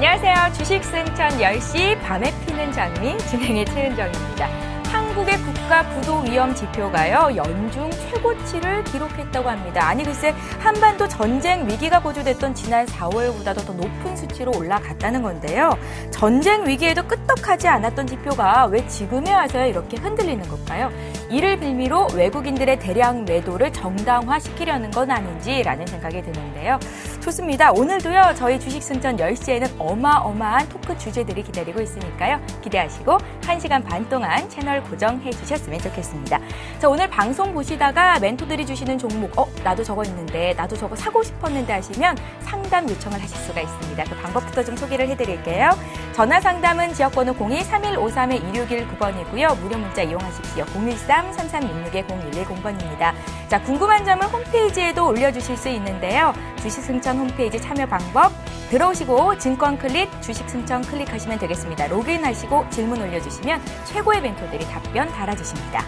안녕하세요. 주식 승천 10시 밤에 피는 장미 진행의 최은정입니다. 한국의 국가 부도 위험 지표가요, 연중 최고치를 기록했다고 합니다. 아니 글쎄 한반도 전쟁 위기가 고조됐던 지난 4월보다도 더 높은 수치로 올라갔다는 건데요. 전쟁 위기에도 끄떡하지 않았던 지표가 왜 지금에 와서야 이렇게 흔들리는 걸까요? 이를 빌미로 외국인들의 대량 매도를 정당화시키려는 건 아닌지라는 생각이 드는데요. 좋습니다. 오늘도요, 저희 주식 승천 10시에는 어마어마한 토크 주제들이 기다리고 있으니까요. 기대하시고 1시간 반 동안 채널 고정해 주셨으면 좋겠습니다. 자, 오늘 방송 보시다가 멘토들이 주시는 종목, 나도 저거 있는데, 나도 저거 사고 싶었는데 하시면 상담 요청을 하실 수가 있습니다. 그 방법부터 좀 소개를 해드릴게요. 전화 상담은 지역번호 02-3153-2619번이고요. 무료 문자 이용하십시오. 013-3366-0110번입니다. 자, 궁금한 점은 홈페이지에도 올려주실 수 있는데요. 주식승천 홈페이지 참여 방법 들어오시고 증권 클릭, 주식승천 클릭하시면 되겠습니다. 로그인하시고 질문 올려주시면 최고의 멘토들이 답변 달아주십니다.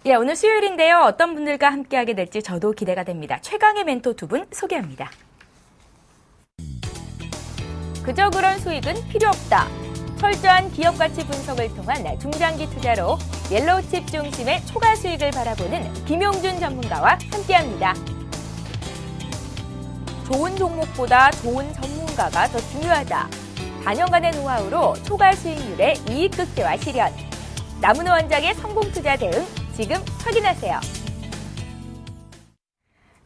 예, 오늘 수요일인데요. 어떤 분들과 함께하게 될지 저도 기대가 됩니다. 최강의 멘토 두 분 소개합니다. 그저 그런 수익은 필요 없다. 철저한 기업 가치 분석을 통한 중장기 투자로 옐로우칩 중심의 초과 수익을 바라보는 김용준 전문가와 함께합니다. 좋은 종목보다 좋은 전문가가 더 중요하다. 4년간의 노하우로 초과 수익률의 이익 극대화 실현. 남은호 원장의 성공 투자 대응 지금 확인하세요.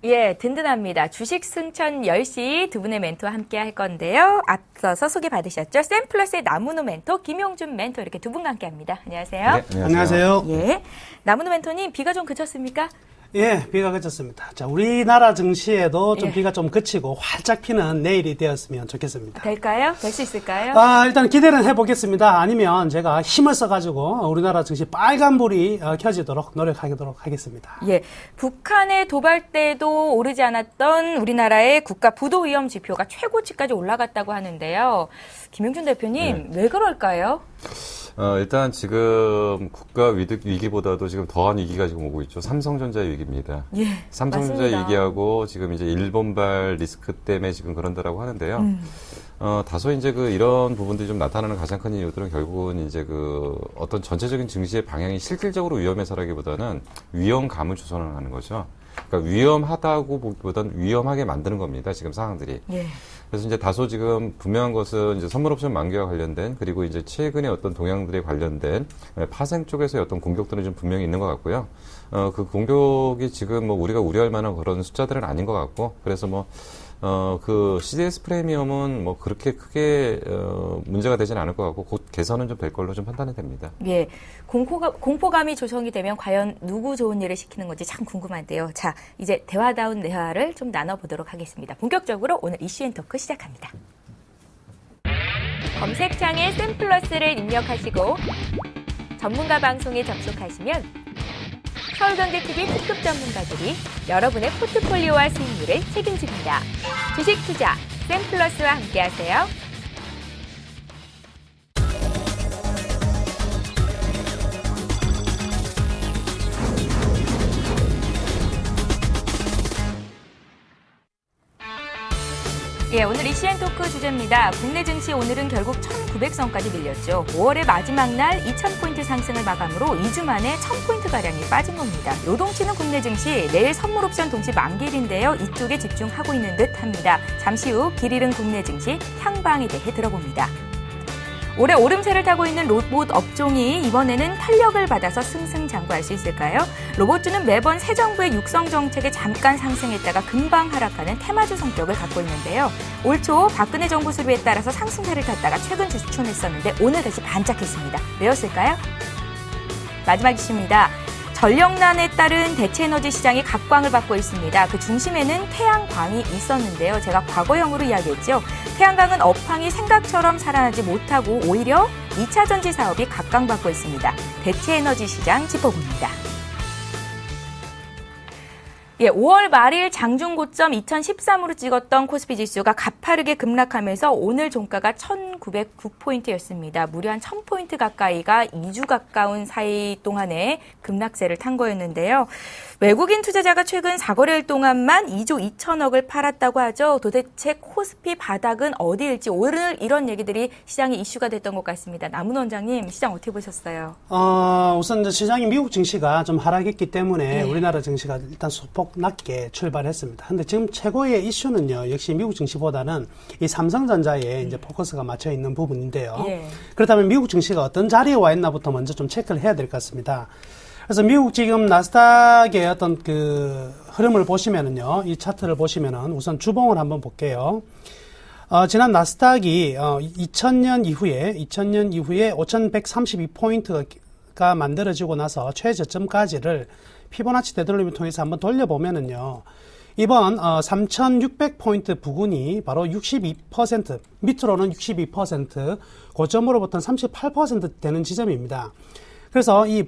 예, 든든합니다. 주식 승천 10시 두 분의 멘토와 함께 할 건데요. 앞서서 소개받으셨죠? 샘플러스의 남은호 멘토, 김용준 멘토 이렇게 두 분과 함께 합니다. 안녕하세요. 네, 안녕하세요. 예, 남은호 멘토님 비가 좀 그쳤습니까? 예, 비가 그쳤습니다. 자, 우리나라 증시에도 좀 비가 좀 그치고 활짝 피는 내일이 되었으면 좋겠습니다. 될까요? 될 수 있을까요? 일단 기대는 해보겠습니다. 아니면 제가 힘을 써가지고 우리나라 증시 빨간불이 켜지도록 노력하도록 하겠습니다. 예, 북한의 도발 때도 오르지 않았던 우리나라의 국가 부도 위험 지표가 최고치까지 올라갔다고 하는데요. 김용준 대표님, 왜 그럴까요? 일단 지금 국가 위기보다도 지금 더한 위기가 지금 오고 있죠. 삼성전자 위기입니다. 예, 삼성전자 맞습니다. 위기하고 지금 이제 일본발 리스크 때문에 지금 그런다라고 하는데요. 다소 이제 이런 부분들이 좀 나타나는 가장 큰 이유들은 결국은 이제 어떤 전체적인 증시의 방향이 실질적으로 위험해서라기보다는 위험감을 조성하는 거죠. 그러니까 위험하다고 보기보다는 위험하게 만드는 겁니다. 지금 상황들이. 예. 그래서 이제 다소 지금 분명한 것은 이제 선물옵션 만기와 관련된, 그리고 이제 최근에 어떤 동향들에 관련된 파생 쪽에서의 어떤 공격들은 좀 분명히 있는 것 같고요. 그 공격이 지금 우리가 우려할 만한 그런 숫자들은 아닌 것 같고, 그래서 CDS 프리미엄은 그렇게 크게 문제가 되지는 않을 것 같고, 곧 개선은 좀 될 걸로 좀 판단이 됩니다. 예, 공포감이 조성이 되면 과연 누구 좋은 일을 시키는 건지 참 궁금한데요. 자, 이제 대화다운 대화를 좀 나눠보도록 하겠습니다. 본격적으로 오늘 이슈앤토크 시작합니다. 검색창에 샘플러스를 입력하시고 전문가 방송에 접속하시면 서울경제TV 특급 전문가들이 여러분의 포트폴리오와 수익률을 책임집니다. 주식 투자 샘플러스와 함께하세요. 예, 오늘 이슈앤토크 주제입니다. 국내 증시 오늘은 결국 1900선까지 밀렸죠. 5월의 마지막 날 2000포인트 상승을 마감으로 2주 만에 1000포인트가량이 빠진 겁니다. 요동치는 국내 증시, 내일 선물옵션 동시 만기일인데요. 이쪽에 집중하고 있는 듯합니다. 잠시 후 길 잃은 국내 증시 향방에 대해 들어봅니다. 올해 오름세를 타고 있는 로봇 업종이 이번에는 탄력을 받아서 승승장구할 수 있을까요? 로봇주는 매번 새 정부의 육성 정책에 잠깐 상승했다가 금방 하락하는 테마주 성격을 갖고 있는데요. 올 초 박근혜 정부 수립에 따라서 상승세를 탔다가 최근 주춤했었는데 오늘 다시 반짝했습니다. 왜였을까요? 마지막 이슈입니다. 전력난에 따른 대체에너지 시장이 각광을 받고 있습니다. 그 중심에는 태양광이 있었는데요. 제가 과거형으로 이야기했죠. 태양광은 업황이 생각처럼 살아나지 못하고 오히려 2차 전지 사업이 각광받고 있습니다. 대체에너지 시장 짚어봅니다. 예, 5월 말일 장중 고점 2013으로 찍었던 코스피 지수가 가파르게 급락하면서 오늘 종가가 1909포인트였습니다. 무려 한 1000포인트 가까이가 2주 가까운 사이 동안에 급락세를 탄 거였는데요. 외국인 투자자가 최근 4거래일 동안만 2조 2천억을 팔았다고 하죠. 도대체 코스피 바닥은 어디일지 오늘 이런 얘기들이 시장에 이슈가 됐던 것 같습니다. 남은 원장님, 시장 어떻게 보셨어요? 우선 이제 시장이 미국 증시가 좀 하락했기 때문에 네. 우리나라 증시가 일단 소폭 낮게 출발했습니다. 근데 지금 최고의 이슈는요, 역시 미국 증시보다는 이 삼성전자에 이제 포커스가 맞춰 있는 부분인데요. 예. 그렇다면 미국 증시가 어떤 자리에 와 있나부터 먼저 좀 체크를 해야 될 것 같습니다. 그래서 미국 지금 나스닥의 어떤 그 흐름을 보시면은요, 이 차트를 보시면은 우선 주봉을 한번 볼게요. 지난 나스닥이 2000년 이후에 5132포인트가 만들어지고 나서 최저점까지를 피보나치 되돌림을 통해서 한번 돌려보면은요, 이번 3600포인트 부근이 바로 62%, 밑으로는 62%, 고점으로부터는 38% 되는 지점입니다. 그래서 이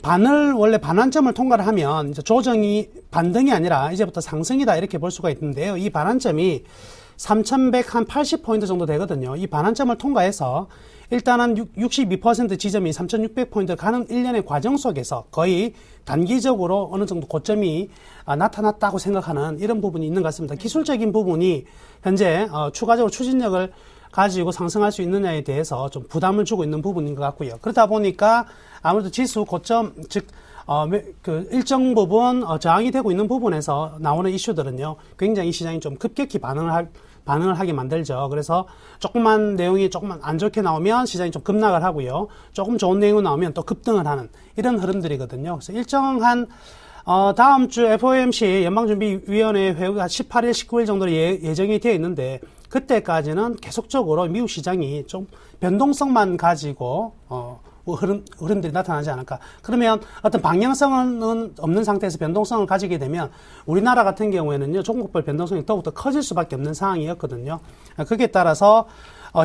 원래 반환점을 통과를 하면 이제 조정이 반등이 아니라 이제부터 상승이다 이렇게 볼 수가 있는데요. 이 반환점이 3180포인트 정도 되거든요. 이 반환점을 통과해서 일단은 62% 지점이 3600포인트 가는 일련의 과정 속에서 거의 단기적으로 어느 정도 고점이 나타났다고 생각하는 이런 부분이 있는 것 같습니다. 기술적인 부분이 현재 추가적으로 추진력을 가지고 상승할 수 있느냐에 대해서 좀 부담을 주고 있는 부분인 것 같고요. 그러다 보니까 아무래도 지수 고점, 즉 그 일정 부분 저항이 되고 있는 부분에서 나오는 이슈들은요, 굉장히 시장이 좀 급격히 반응을 하게 만들죠. 그래서 내용이 조금만 안 좋게 나오면 시장이 좀 급락을 하고요. 조금 좋은 내용이 나오면 또 급등을 하는 이런 흐름들이거든요. 그래서 일정한 다음 주 FOMC 연방준비위원회 회의가 18일, 19일 정도로 예정이 되어 있는데 그때까지는 계속적으로 미국 시장이 좀 변동성만 가지고 흐름들이 나타나지 않을까. 그러면 어떤 방향성은 없는 상태에서 변동성을 가지게 되면 우리나라 같은 경우에는요, 종목별 변동성이 더욱더 커질 수밖에 없는 상황이었거든요. 그에 따라서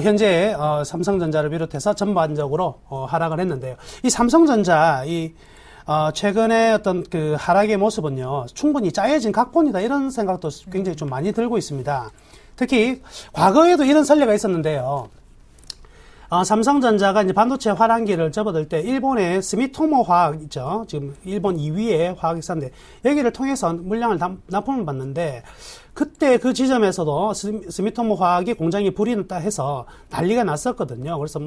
현재 삼성전자를 비롯해서 전반적으로 하락을 했는데요. 이 삼성전자 최근에 어떤 그 하락의 모습은요, 충분히 짜여진 각본이다 이런 생각도 굉장히 좀 많이 들고 있습니다. 특히 과거에도 이런 선례가 있었는데요. 삼성전자가 이제 반도체 화랑기를 접어들 때 일본의 스미토모 화학 있죠. 지금 일본 2위의 화학회사인데 여기를 통해서 물량을 납품을 받는데 그때 그 지점에서도 스미토모 화학이 공장이 불이 났다 해서 난리가 났었거든요. 그래서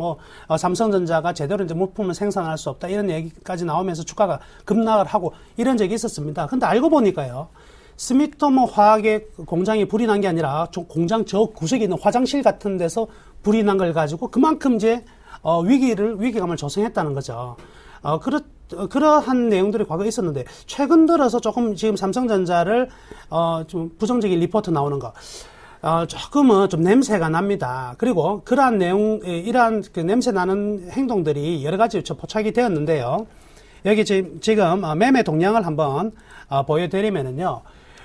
삼성전자가 제대로 이제 물품을 생산할 수 없다 이런 얘기까지 나오면서 주가가 급락을 하고 이런 적이 있었습니다. 근데 알고 보니까요, 스미토모 화학의 공장이 불이 난 게 아니라 공장 저 구석에 있는 화장실 같은 데서 불이 난 걸 가지고 그만큼 이제 위기감을 조성했다는 거죠. 그러한 내용들이 과거에 있었는데 최근 들어서 조금 지금 삼성전자를 좀 부정적인 리포트 나오는 거 조금은 좀 냄새가 납니다. 그리고 그러한 이러한 그 냄새 나는 행동들이 여러 가지 포착이 되었는데요. 여기 지금 매매 동향을 한번 보여드리면은요.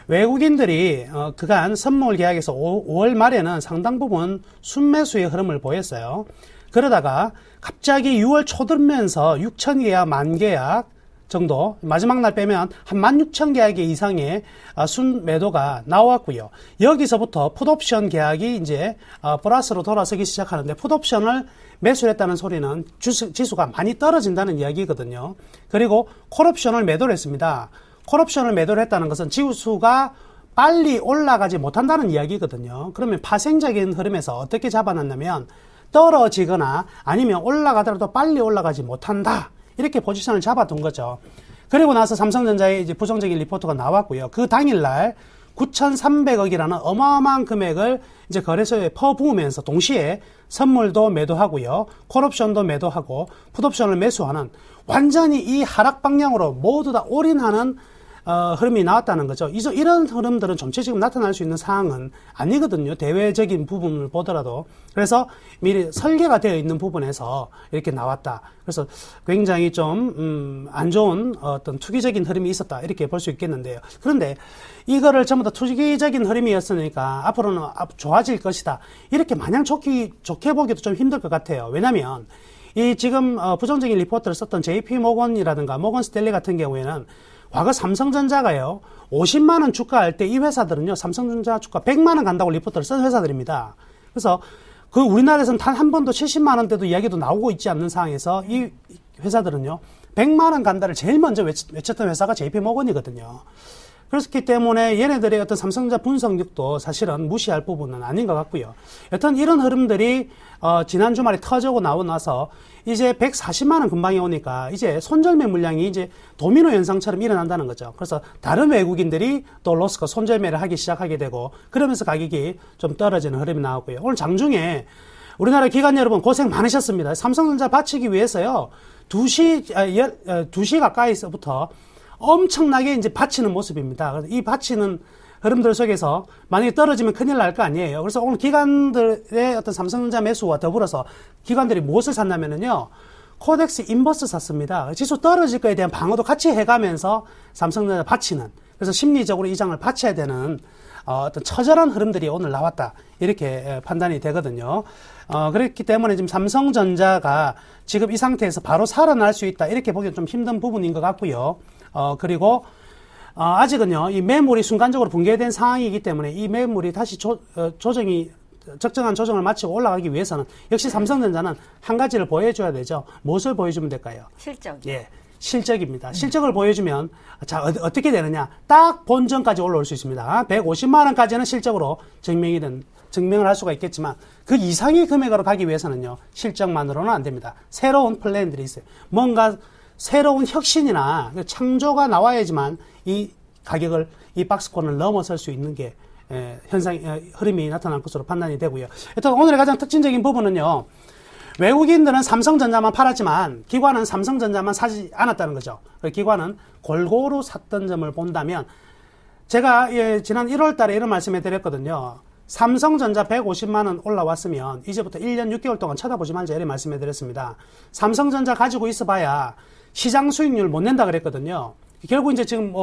외국인들이 그간 선물 계약에서 5월 말에는 상당 부분 순매수의 흐름을 보였어요. 그러다가 갑자기 6월 초 들면서 6천 계약, 만 계약 정도, 마지막 날 빼면 한 16,000계약 이상의 순매도가 나왔고요. 여기서부터 풋옵션 계약이 이제 플러스로 돌아서기 시작하는데 풋옵션을 매수했다는 소리는 지수가 많이 떨어진다는 이야기거든요. 그리고 콜옵션을 매도를 했습니다. 콜옵션을 매도를 했다는 것은 지수가 빨리 올라가지 못한다는 이야기거든요. 그러면 파생적인 흐름에서 어떻게 잡아놨냐면 떨어지거나 아니면 올라가더라도 빨리 올라가지 못한다. 이렇게 포지션을 잡아둔 거죠. 그리고 나서 삼성전자의 이제 부정적인 리포트가 나왔고요. 그 당일날 9,300억이라는 어마어마한 금액을 이제 거래소에 퍼부으면서 동시에 선물도 매도하고요. 콜옵션도 매도하고 풋옵션을 매수하는 완전히 이 하락 방향으로 모두 다 올인하는 흐름이 나왔다는 거죠. 이런 흐름들은 전체적으로 나타날 수 있는 상황은 아니거든요. 대외적인 부분을 보더라도. 그래서 미리 설계가 되어 있는 부분에서 이렇게 나왔다. 그래서 굉장히 좀 안 좋은 어떤 투기적인 흐름이 있었다. 이렇게 볼 수 있겠는데요. 그런데 이거를 전부 다 투기적인 흐름이었으니까 앞으로는 좋아질 것이다. 이렇게 마냥 좋게 보기도 좀 힘들 것 같아요. 왜냐면 지금 부정적인 리포트를 썼던 JP 모건이라든가 모건 스탠리 같은 경우에는 과거 삼성전자가요, 50만 원 주가할 때 이 회사들은요, 삼성전자 주가 100만 원 간다고 리포트를 쓴 회사들입니다. 그래서 그 우리나라에서는 단 한 번도 70만 원대도 이야기도 나오고 있지 않는 상황에서 이 회사들은요, 100만 원 간다를 제일 먼저 외쳤던 회사가 JP모건이거든요. 그렇기 때문에 얘네들의 어떤 삼성전자 분석력도 사실은 무시할 부분은 아닌 것 같고요. 여튼 이런 흐름들이 지난 주말에 터지고 나오고 나서 이제 140만 원 근방에 오니까 이제 손절매 물량이 이제 도미노 현상처럼 일어난다는 거죠. 그래서 다른 외국인들이 또 로스가 손절매를 하기 시작하게 되고 그러면서 가격이 좀 떨어지는 흐름이 나왔고요. 오늘 장중에 우리나라 기관 여러분 고생 많으셨습니다. 삼성전자 받치기 위해서요. 2시 가까이서부터 엄청나게 이제 받치는 모습입니다. 그래서 이 받치는 흐름들 속에서 만약에 떨어지면 큰일 날 거 아니에요. 그래서 오늘 기관들의 어떤 삼성전자 매수와 더불어서 기관들이 무엇을 샀냐면요. 코덱스 인버스 샀습니다. 지수 떨어질 거에 대한 방어도 같이 해가면서 삼성전자 받치는, 그래서 심리적으로 이 장을 받쳐야 되는 어떤 처절한 흐름들이 오늘 나왔다. 이렇게 판단이 되거든요. 그렇기 때문에 지금 삼성전자가 지금 이 상태에서 바로 살아날 수 있다. 이렇게 보기엔 좀 힘든 부분인 것 같고요. 그리고 아직은요, 이 매물이 순간적으로 붕괴된 상황이기 때문에 이 매물이 다시 조정이 적정한 조정을 마치고 올라가기 위해서는 역시 삼성전자는 한 가지를 보여줘야 되죠. 무엇을 보여주면 될까요? 실적. 예, 실적입니다. 실적을 보여주면 자 어떻게 되느냐? 딱 본전까지 올라올 수 있습니다. 150만 원까지는 실적으로 증명을 할 수가 있겠지만 그 이상의 금액으로 가기 위해서는요, 실적만으로는 안 됩니다. 새로운 플랜들이 있어요. 뭔가 새로운 혁신이나 창조가 나와야지만 이 가격을, 이 박스권을 넘어설 수 있는 게 흐름이 나타날 것으로 판단이 되고요. 일단 오늘의 가장 특징적인 부분은요, 외국인들은 삼성전자만 팔았지만 기관은 삼성전자만 사지 않았다는 거죠. 기관은 골고루 샀던 점을 본다면, 제가 지난 1월 달에 이런 말씀을 드렸거든요. 삼성전자 150만 원 올라왔으면 이제부터 1년 6개월 동안 쳐다보지 말자, 이렇게 말씀을 드렸습니다. 삼성전자 가지고 있어봐야 시장 수익률 못 낸다 그랬거든요. 결국 이제 지금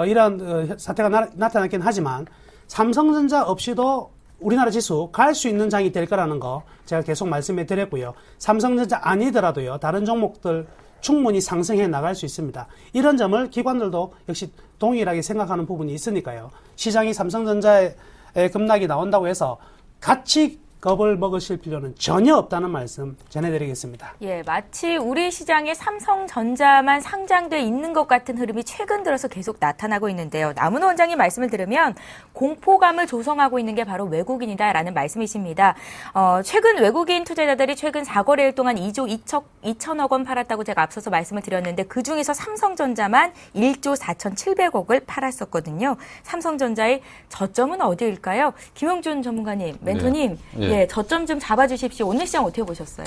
이러한 사태가 나타났긴 하지만 삼성전자 없이도 우리나라 지수 갈 수 있는 장이 될 거라는 거 제가 계속 말씀해 드렸고요. 삼성전자 아니더라도요, 다른 종목들 충분히 상승해 나갈 수 있습니다. 이런 점을 기관들도 역시 동일하게 생각하는 부분이 있으니까요. 시장이 삼성전자의 급락이 나온다고 해서 같이 겁을 먹으실 필요는 전혀 없다는 말씀 전해드리겠습니다. 예, 마치 우리 시장에 삼성전자만 상장돼 있는 것 같은 흐름이 최근 들어서 계속 나타나고 있는데요. 남은호 원장님 말씀을 들으면 공포감을 조성하고 있는 게 바로 외국인이다라는 말씀이십니다. 최근 외국인 투자자들이 최근 4거래일 동안 2조 2천억 원 팔았다고 제가 앞서서 말씀을 드렸는데 그중에서 삼성전자만 1조 4,700억을 팔았었거든요. 삼성전자의 저점은 어디일까요? 김용준 전문가님, 멘토님, 네. 예, 저점 좀 잡아주십시오. 오늘 시장 어떻게 보셨어요?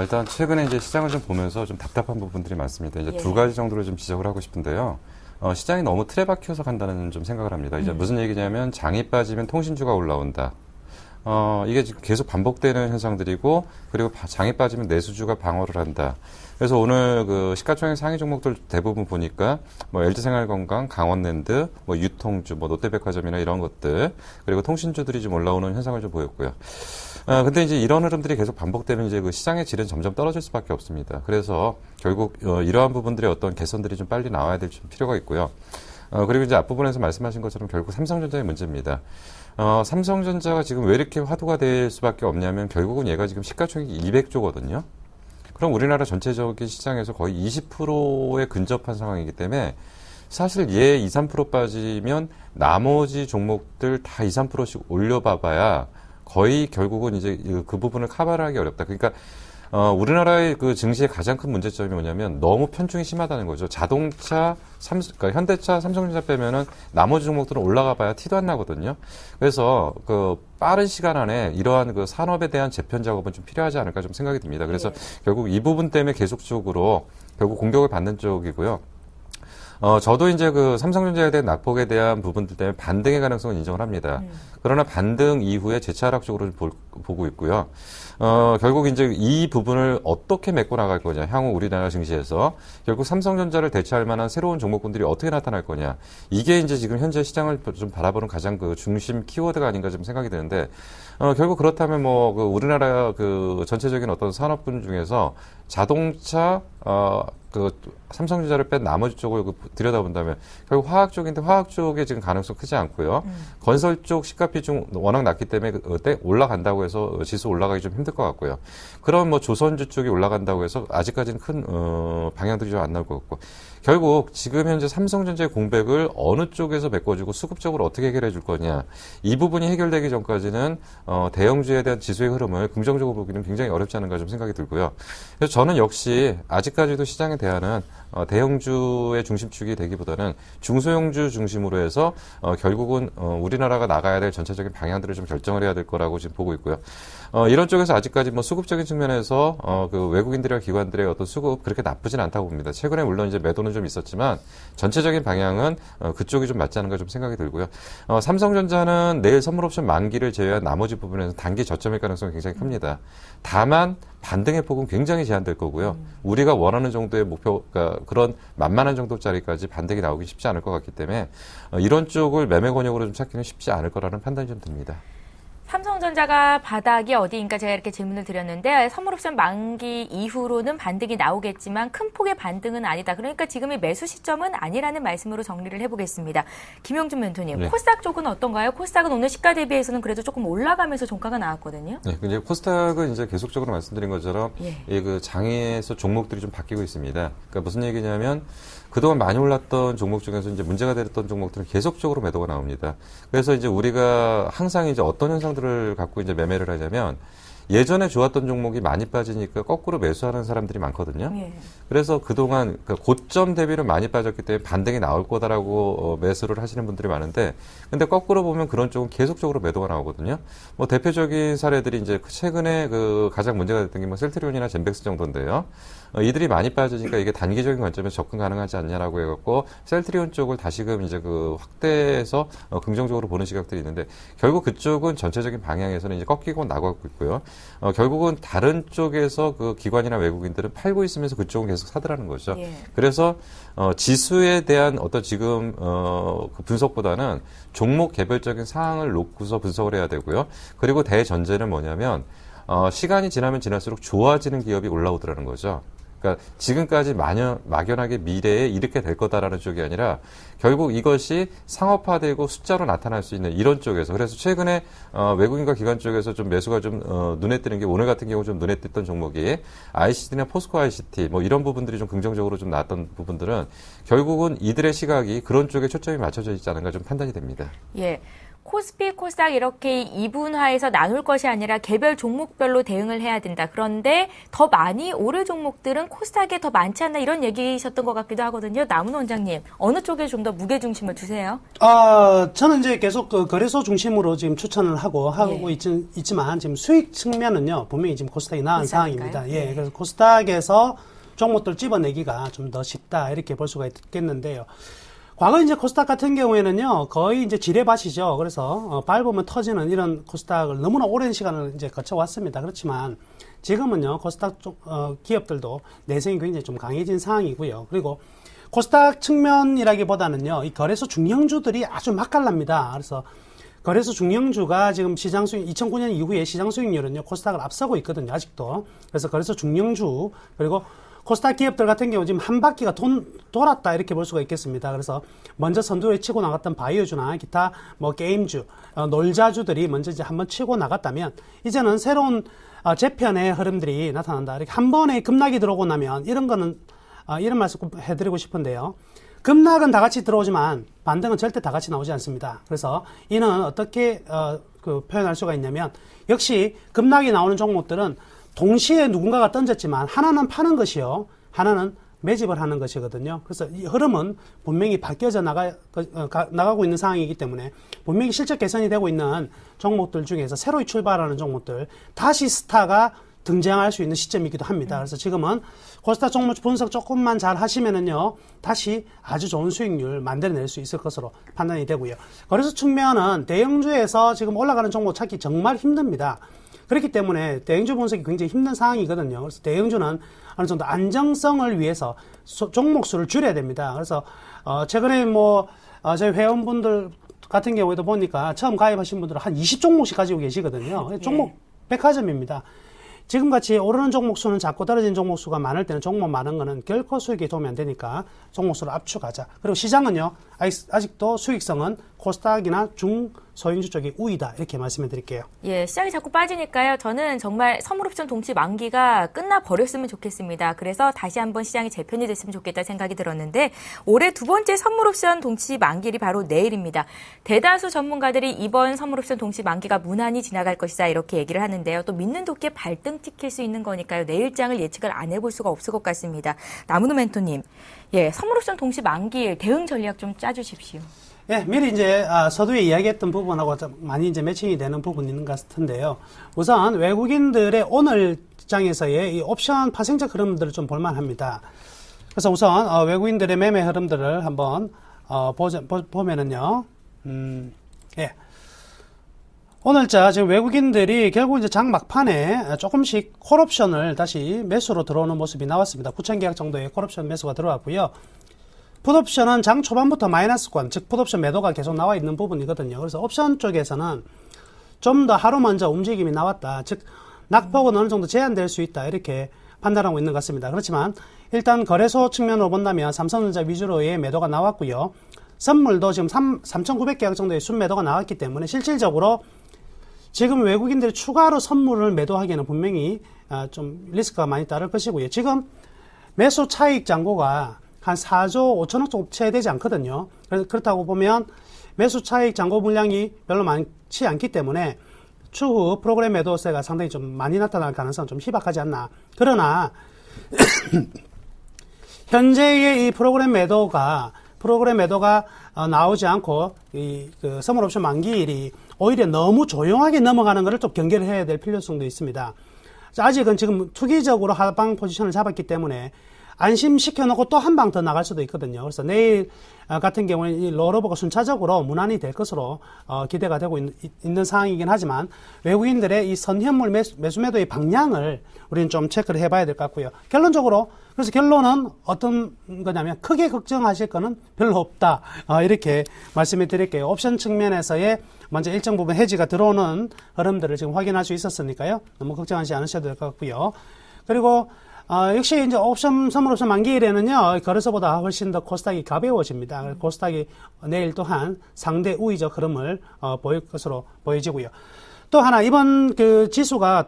일단 최근에 이제 시장을 좀 보면서 좀 답답한 부분들이 많습니다. 이제 두 가지 정도로 좀 지적을 하고 싶은데요. 시장이 너무 틀에 박혀서 간다는 좀 생각을 합니다. 이제 무슨 얘기냐면 장이 빠지면 통신주가 올라온다. 이게 지금 계속 반복되는 현상들이고, 그리고 장이 빠지면 내수주가 방어를 한다. 그래서 오늘 그 시가총액 상위 종목들 대부분 보니까 뭐 LG생활건강, 강원랜드, 뭐 유통주, 뭐 롯데백화점이나 이런 것들, 그리고 통신주들이 좀 올라오는 현상을 좀 보였고요. 근데 이제 이런 흐름들이 계속 반복되면 이제 그 시장의 질은 점점 떨어질 수밖에 없습니다. 그래서 결국 이러한 부분들의 어떤 개선들이 좀 빨리 나와야 될 필요가 있고요. 그리고 이제 앞부분에서 말씀하신 것처럼 결국 삼성전자의 문제입니다. 삼성전자가 지금 왜 이렇게 화두가 될 수밖에 없냐면 결국은 얘가 지금 시가총액이 200조거든요. 그럼 우리나라 전체적인 시장에서 거의 20%에 근접한 상황이기 때문에 사실 얘 2, 3% 빠지면 나머지 종목들 다 2, 3%씩 올려봐봐야 거의 결국은 이제 그 부분을 커버를 하기 어렵다. 그러니까 우리나라의 그 증시의 가장 큰 문제점이 뭐냐면 너무 편중이 심하다는 거죠. 자동차, 그러니까 현대차, 삼성전자 빼면은 나머지 종목들은 올라가 봐야 티도 안 나거든요. 그래서 그 빠른 시간 안에 이러한 그 산업에 대한 재편 작업은 좀 필요하지 않을까 좀 생각이 듭니다. 그래서 결국 이 부분 때문에 계속적으로 결국 공격을 받는 쪽이고요. 저도 이제 그 삼성전자에 대한 낙폭에 대한 부분들 때문에 반등의 가능성은 인정을 합니다. 그러나 반등 이후에 재차 하락적으로 보고 있고요. 결국 이제 이 부분을 어떻게 메꿔 나갈 거냐, 향후 우리나라 증시에서 결국 삼성전자를 대체할 만한 새로운 종목군들이 어떻게 나타날 거냐, 이게 이제 지금 현재 시장을 좀 바라보는 가장 그 중심 키워드가 아닌가 좀 생각이 드는데, 결국 그렇다면 뭐 그 우리나라 그 전체적인 어떤 산업군 중에서 자동차, 삼성전자를 뺀 나머지 쪽을 들여다본다면 결국 화학 쪽인데 화학 쪽에 지금 가능성 크지 않고요. 건설 쪽 시가 비중 워낙 낮기 때문에 그때 올라간다고 해서 지수 올라가기 좀 힘들 것 같고요. 그럼 뭐 조선주 쪽이 올라간다고 해서 아직까지는 큰 방향들이 좀 안 나올 것 같고 결국 지금 현재 삼성전자의 공백을 어느 쪽에서 메꿔주고 수급적으로 어떻게 해결해 줄 거냐 이 부분이 해결되기 전까지는 대형주에 대한 지수의 흐름을 긍정적으로 보기는 굉장히 어렵지 않은가 좀 생각이 들고요. 그래서 저는 역시 아직까지도 시장에 대한은 대형주의 중심축이 되기보다는 중소형주 중심으로 해서 결국은 우리나라가 나가야 될 전체적인 방향들을 좀 결정을 해야 될 거라고 지금 보고 있고요. 이런 쪽에서 아직까지 뭐 수급적인 측면에서 그 외국인들과 기관들의 어떤 수급 그렇게 나쁘진 않다고 봅니다. 최근에 물론 이제 매도는 좀 있었지만 전체적인 방향은 그쪽이 좀 맞지 않은가 좀 생각이 들고요. 삼성전자는 내일 선물옵션 만기를 제외한 나머지 부분에서 단기 저점일 가능성이 굉장히 큽니다. 다만 반등의 폭은 굉장히 제한될 거고요. 우리가 원하는 정도의 목표, 그러니까 그런 만만한 정도짜리까지 반등이 나오기 쉽지 않을 것 같기 때문에 이런 쪽을 매매 권역으로 좀 찾기는 쉽지 않을 거라는 판단이 좀 듭니다. 삼성전자가 바닥이 어디인가 제가 이렇게 질문을 드렸는데 선물옵션 만기 이후로는 반등이 나오겠지만 큰 폭의 반등은 아니다. 그러니까 지금의 매수 시점은 아니라는 말씀으로 정리를 해보겠습니다. 김용준 멘토님, 네. 코스닥 쪽은 어떤가요? 코스닥은 오늘 시가 대비해서는 그래도 조금 올라가면서 종가가 나왔거든요. 네, 이제 코스닥은 이제 계속적으로 말씀드린 것처럼 이 그 장에서 종목들이 좀 바뀌고 있습니다. 그러니까 무슨 얘기냐면 그동안 많이 올랐던 종목 중에서 이제 문제가 됐던 종목들은 계속적으로 매도가 나옵니다. 그래서 이제 우리가 항상 이제 어떤 현상들을 갖고 이제 매매를 하냐면 예전에 좋았던 종목이 많이 빠지니까 거꾸로 매수하는 사람들이 많거든요. 예. 그래서 그동안 그 고점 대비로 많이 빠졌기 때문에 반등이 나올 거다라고 매수를 하시는 분들이 많은데 근데 거꾸로 보면 그런 쪽은 계속적으로 매도가 나오거든요. 뭐 대표적인 사례들이 이제 최근에 그 가장 문제가 됐던 게 뭐 셀트리온이나 젠백스 정도인데요. 이들이 많이 빠지니까 이게 단기적인 관점에서 접근 가능하지 않냐라고 해갖고 셀트리온 쪽을 다시금 이제 그 확대해서 긍정적으로 보는 시각들이 있는데 결국 그쪽은 전체적인 방향에서는 이제 꺾이고 나가고 있고요. 결국은 다른 쪽에서 그 기관이나 외국인들은 팔고 있으면서 그쪽은 계속 사더라는 거죠. 예. 그래서 지수에 대한 어떤 지금 그 분석보다는 종목 개별적인 사항을 놓고서 분석을 해야 되고요. 그리고 대전제는 뭐냐면 시간이 지나면 지날수록 좋아지는 기업이 올라오더라는 거죠. 그러니까 지금까지 막연하게 미래에 이렇게 될 거다라는 쪽이 아니라 결국 이것이 상업화되고 숫자로 나타날 수 있는 이런 쪽에서 그래서 최근에 외국인과 기관 쪽에서 좀 매수가 좀 눈에 띄는 게 오늘 같은 경우 좀 눈에 띄던 종목이 ICT나 포스코 ICT 뭐 이런 부분들이 좀 긍정적으로 좀 나왔던 부분들은 결국은 이들의 시각이 그런 쪽에 초점이 맞춰져 있지 않은가 좀 판단이 됩니다. 예. 코스피, 코스닥 이렇게 이분화해서 나눌 것이 아니라 개별 종목별로 대응을 해야 된다. 그런데 더 많이 오를 종목들은 코스닥에 더 많지 않나 이런 얘기셨던 것 같기도 하거든요. 남은 원장님, 어느 쪽에 좀 더 무게 중심을 두세요? 저는 이제 계속 그 거래소 중심으로 지금 추천을 하고 있지만 지금 수익 측면은요, 분명히 지금 코스닥이 나은 상황입니다. 예, 그래서 코스닥에서 종목들 집어내기가 좀 더 쉽다. 이렇게 볼 수가 있겠는데요. 과거 이제 코스닥 같은 경우에는요, 거의 이제 지뢰밭이죠. 그래서, 밟으면 터지는 이런 코스닥을 너무나 오랜 시간을 이제 거쳐왔습니다. 그렇지만, 지금은요, 코스닥 쪽, 기업들도 내성이 굉장히 좀 강해진 상황이고요. 그리고, 코스닥 측면이라기보다는요, 이 거래소 중형주들이 아주 맛깔납니다. 그래서, 거래소 중형주가 지금 시장 수익, 2009년 이후에 시장 수익률은요, 코스닥을 앞서고 있거든요, 아직도. 그래서 거래소 중형주, 그리고 코스닥 기업들 같은 경우 지금 한 바퀴가 돌았다 이렇게 볼 수가 있겠습니다. 그래서 먼저 선두에 치고 나갔던 바이오주나 기타 뭐 게임주, 놀자주들이 먼저 이제 한번 치고 나갔다면 이제는 새로운 재편의 흐름들이 나타난다. 이렇게 한 번에 급락이 들어오고 나면 이런 거는 이런 말씀 해드리고 싶은데요. 급락은 다 같이 들어오지만 반등은 절대 다 같이 나오지 않습니다. 그래서 이는 어떻게 표현할 수가 있냐면 역시 급락이 나오는 종목들은 동시에 누군가가 던졌지만 하나는 파는 것이요, 하나는 매집을 하는 것이거든요. 그래서 이 흐름은 분명히 바뀌어져 나가고 있는 상황이기 때문에 분명히 실적 개선이 되고 있는 종목들 중에서 새로 출발하는 종목들, 다시 스타가 등장할 수 있는 시점이기도 합니다. 그래서 지금은 코스닥 종목 분석 조금만 잘 하시면은요, 다시 아주 좋은 수익률 만들어낼 수 있을 것으로 판단이 되고요. 그래서 측면은 대형주에서 지금 올라가는 종목 찾기 정말 힘듭니다. 그렇기 때문에 대형주 분석이 굉장히 힘든 상황이거든요. 그래서 대형주는 어느 정도 안정성을 위해서 종목 수를 줄여야 됩니다. 그래서 최근에 저희 회원분들 같은 경우에도 보니까 처음 가입하신 분들은 한 20종목씩 가지고 계시거든요. 종목 백화점입니다. 지금같이 오르는 종목 수는 작고 떨어진 종목 수가 많을 때는 종목 많은 거는 결코 수익에 도움이 안 되니까 종목 수를 압축하자. 그리고 시장은요, 아직도 수익성은 코스닥이나 중소형주 쪽이 우위다. 이렇게 말씀해 드릴게요. 예, 시장이 자꾸 빠지니까요. 저는 정말 선물옵션 동시 만기가 끝나버렸으면 좋겠습니다. 그래서 다시 한번 시장이 재편이 됐으면 좋겠다 생각이 들었는데 올해 두 번째 선물옵션 동시 만기일이 바로 내일입니다. 대다수 전문가들이 이번 선물옵션 동시 만기가 무난히 지나갈 것이다 이렇게 얘기를 하는데요. 또 믿는 도끼에 발등 찍힐 수 있는 거니까요. 내일장을 예측을 안 해볼 수가 없을 것 같습니다. 나무노 멘토님, 예, 선물옵션 동시 만기일 대응 전략 좀 짜주십시오. 예, 미리 이제 서두에 이야기했던 부분하고 좀 많이 이제 매칭이 되는 부분이 있는 것 같은데요. 우선 외국인들의 오늘 장에서의 이 옵션 파생적 흐름들을 좀 볼만합니다. 그래서 우선 외국인들의 매매 흐름들을 한번 보면은요. 예. 오늘자 지금 외국인들이 결국 이제 장 막판에 조금씩 콜옵션을 다시 매수로 들어오는 모습이 나왔습니다. 9천 계약 정도의 콜옵션 매수가 들어왔고요. 풋옵션은 장 초반부터 마이너스권, 즉 풋옵션 매도가 계속 나와 있는 부분이거든요. 그래서 옵션 쪽에서는 좀 더 하루 먼저 움직임이 나왔다. 즉 낙폭은 어느 정도 제한될 수 있다. 이렇게 판단하고 있는 것 같습니다. 그렇지만 일단 거래소 측면으로 본다면 삼성전자 위주로의 매도가 나왔고요. 선물도 지금 3,900계약 정도의 순매도가 나왔기 때문에 실질적으로 지금 외국인들이 추가로 선물을 매도하기에는 분명히 좀 리스크가 많이 따를 것이고요. 지금 매수 차익 잔고가 한 4조 5천억 정도 채되지 않거든요. 그렇다고 보면 매수 차익 잔고 물량이 별로 많지 않기 때문에 추후 프로그램 매도세가 상당히 좀 많이 나타날 가능성은 좀 희박하지 않나. 그러나 현재의 이 프로그램 매도가 나오지 않고 그 선물옵션 만기일이 오히려 너무 조용하게 넘어가는 것을 좀 경계를 해야 될 필요성도 있습니다. 아직은 지금 투기적으로 하방 포지션을 잡았기 때문에 안심시켜놓고 또 한 방 더 나갈 수도 있거든요. 그래서 내일 같은 경우는 이 롤오버가 순차적으로 무난히 될 것으로 기대가 되고 있는 상황이긴 하지만 외국인들의 이 선현물 매수 매도의 방향을 우리는 좀 체크를 해봐야 될 것 같고요. 그래서 결론은 어떤 거냐면 크게 걱정하실 거는 별로 없다. 이렇게 말씀을 드릴게요. 옵션 측면에서의 먼저 일정 부분 해지가 들어오는 흐름들을 지금 확인할 수 있었으니까요. 너무 걱정하지 않으셔도 될 것 같고요. 그리고 역시 이제 선물옵션 만기일에는요, 거래소보다 훨씬 더 코스닥이 가벼워집니다. 코스닥이 내일 또한 상대 우위적 흐름을 보일 것으로 보여지고요. 또 하나, 이번 그 지수가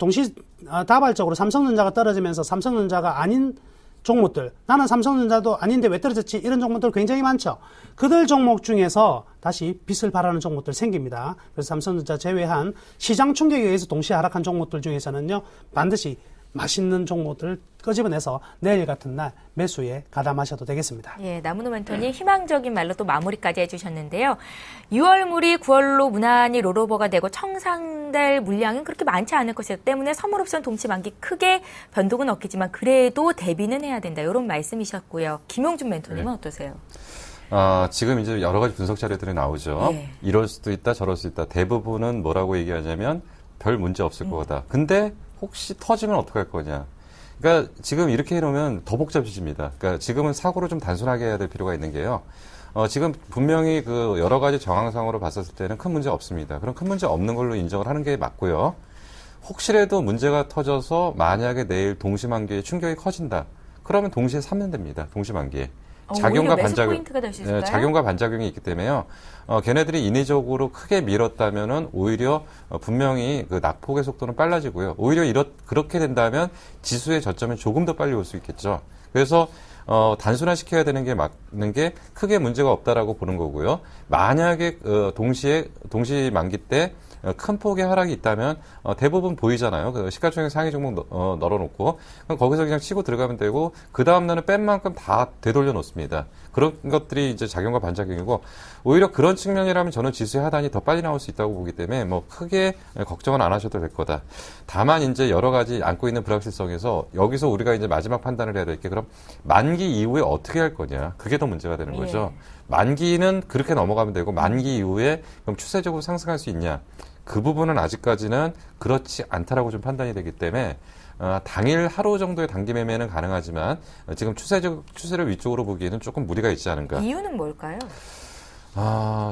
다발적으로 삼성전자가 떨어지면서 삼성전자가 아닌 종목들, 나는 삼성전자도 아닌데 왜 떨어졌지? 이런 종목들 굉장히 많죠. 그들 종목 중에서 다시 빛을 발하는 종목들 생깁니다. 그래서 삼성전자 제외한 시장 충격에 의해서 동시에 하락한 종목들 중에서는요, 반드시 맛있는 종목들을 끄집어내서 내일 같은 날 매수에 가담하셔도 되겠습니다. 예, 나무노 멘토님 희망적인 말로 또 마무리까지 해주셨는데요. 6월물이 9월로 무난히 롤오버가 되고 청산될 물량은 그렇게 많지 않을 것이기 때문에 선물옵션 동시 만기 크게 변동은 없겠지만 그래도 대비는 해야 된다. 이런 말씀이셨고요. 김용준 멘토님은 어떠세요? 지금 이제 여러 가지 분석 자료들이 나오죠. 예. 이럴 수도 있다, 저럴 수도 있다. 대부분은 뭐라고 얘기하냐면 별 문제 없을 거다. 근데 혹시 터지면 어떡할 거냐. 그러니까 지금 이렇게 해놓으면 더 복잡해집니다. 그러니까 지금은 사고를 좀 단순하게 해야 될 필요가 있는 게요. 지금 분명히 그 여러 가지 정황상으로 봤었을 때는 큰 문제 없습니다. 그럼 큰 문제 없는 걸로 인정을 하는 게 맞고요. 혹시라도 문제가 터져서 만약에 내일 동시만기에 충격이 커진다. 그러면 동시에 사면 됩니다. 동시만기에. 작용과 반작용이 있기 때문에요. 걔네들이 인위적으로 크게 밀었다면은 오히려 분명히 그 낙폭의 속도는 빨라지고요. 오히려 그렇게 된다면 지수의 저점이 조금 더 빨리 올 수 있겠죠. 그래서 단순화시켜야 되는 게 맞는 게 크게 문제가 없다라고 보는 거고요. 만약에 동시 만기 때 큰 폭의 하락이 있다면 대부분 보이잖아요. 그 시가총액 상위 종목 널어놓고 그럼 거기서 그냥 치고 들어가면 되고 그 다음 날은 뺀 만큼 다 되돌려 놓습니다. 그런 것들이 이제 작용과 반작용이고 오히려 그런 측면이라면 저는 지수의 하단이 더 빨리 나올 수 있다고 보기 때문에 뭐 크게 걱정은 안 하셔도 될 거다. 다만 이제 여러 가지 안고 있는 불확실성에서 여기서 우리가 이제 마지막 판단을 해야 될 게 그럼 만기 이후에 어떻게 할 거냐. 그게 더 문제가 되는 거죠. 만기는 그렇게 넘어가면 되고 만기 이후에 그럼 추세적으로 상승할 수 있냐. 그 부분은 아직까지는 그렇지 않다라고 좀 판단이 되기 때문에 당일 하루 정도의 단기 매매는 가능하지만 지금 추세를 위쪽으로 보기에는 조금 무리가 있지 않은가. 이유는 뭘까요?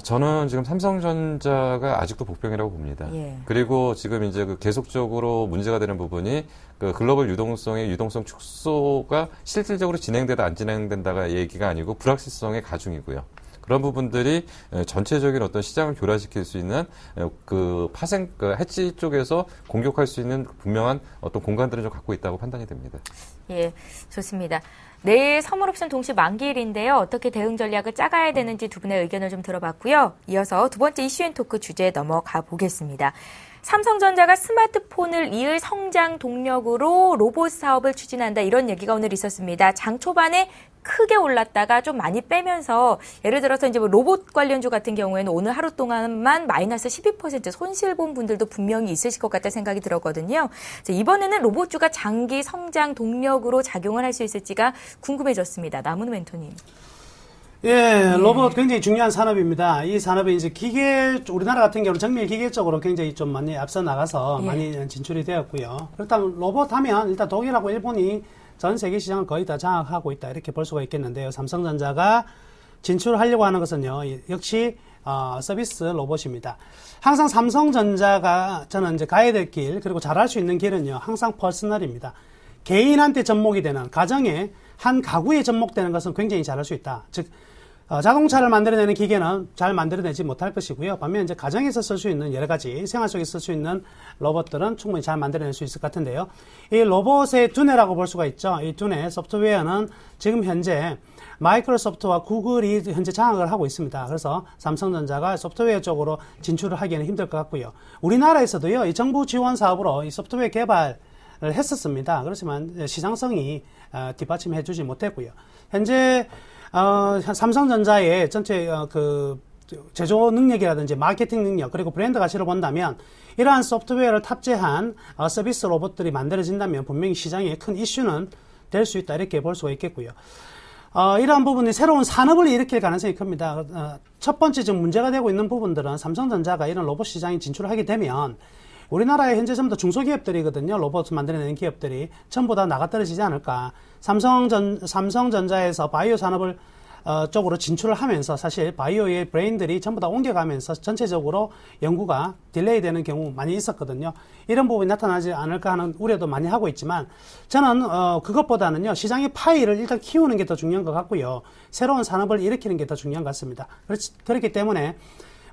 저는 지금 삼성전자가 아직도 복병이라고 봅니다. 예. 그리고 지금 이제 그 계속적으로 문제가 되는 부분이 그 글로벌 유동성의 유동성 축소가 실질적으로 진행되다 안 진행된다가 얘기가 아니고 불확실성의 가중이고요. 그런 부분들이 전체적인 어떤 시장을 교란시킬 수 있는 그 해치 쪽에서 공격할 수 있는 분명한 어떤 공간들을 좀 갖고 있다고 판단이 됩니다. 예, 좋습니다. 내일 선물옵션 동시 만기일인데요. 어떻게 대응 전략을 짜가야 되는지 두 분의 의견을 좀 들어봤고요. 이어서 두 번째 이슈앤토크 주제에 넘어가 보겠습니다. 삼성전자가 스마트폰을 이을 성장 동력으로 로봇 사업을 추진한다. 이런 얘기가 오늘 있었습니다. 장 초반에 크게 올랐다가 좀 많이 빼면서 예를 들어서 이제 뭐 로봇 관련주 같은 경우에는 오늘 하루 동안만 마이너스 12% 손실 본 분들도 분명히 있으실 것 같다 생각이 들었거든요. 이번에는 로봇주가 장기 성장 동력으로 작용을 할 수 있을지가 궁금해졌습니다. 남은 멘토님. 예, 로봇 굉장히 중요한 산업입니다. 이 산업이 이제 우리나라 같은 경우는 정밀 기계 쪽으로 굉장히 좀 많이 앞서 나가서 많이 진출이 되었고요. 일단 로봇 하면 일단 독일하고 일본이 전 세계 시장을 거의 다 장악하고 있다. 이렇게 볼 수가 있겠는데요. 삼성전자가 진출하려고 하는 것은요, 역시, 서비스 로봇입니다. 항상 삼성전자가 저는 이제 가야 될 길, 그리고 잘할 수 있는 길은요, 항상 퍼스널입니다. 개인한테 접목이 되는, 가정에 한 가구에 접목되는 것은 굉장히 잘할 수 있다. 즉, 자동차를 만들어내는 기계는 잘 만들어내지 못할 것이고요. 반면 이제 가정에서 쓸 수 있는 여러 가지 생활 속에 쓸 수 있는 로봇들은 충분히 잘 만들어낼 수 있을 것 같은데요. 이 로봇의 두뇌라고 볼 수가 있죠. 이 두뇌 소프트웨어는 지금 현재 마이크로소프트와 구글이 현재 장악을 하고 있습니다. 그래서 삼성전자가 소프트웨어 쪽으로 진출을 하기에는 힘들 것 같고요. 우리나라에서도요, 이 정부 지원 사업으로 이 소프트웨어 개발을 했었습니다. 그렇지만 시장성이 뒷받침해 주지 못했고요. 현재 삼성전자의 전체 제조 능력이라든지 마케팅 능력 그리고 브랜드 가치를 본다면 이러한 소프트웨어를 탑재한 서비스 로봇들이 만들어진다면 분명히 시장에 큰 이슈는 될 수 있다 이렇게 볼 수가 있겠고요. 이러한 부분이 새로운 산업을 일으킬 가능성이 큽니다. 첫 번째 지금 문제가 되고 있는 부분들은 삼성전자가 이런 로봇 시장에 진출하게 되면 우리나라에 현재 전부 다 중소기업들이거든요. 로봇 만들어내는 기업들이 전부 다 나가떨어지지 않을까. 삼성전자에서 바이오 산업을 쪽으로 진출을 하면서 사실 바이오의 브레인들이 전부 다 옮겨가면서 전체적으로 연구가 딜레이 되는 경우 많이 있었거든요. 이런 부분이 나타나지 않을까 하는 우려도 많이 하고 있지만 저는 그것보다는요, 시장의 파이를 일단 키우는 게 더 중요한 것 같고요. 새로운 산업을 일으키는 게 더 중요한 것 같습니다. 그렇기 때문에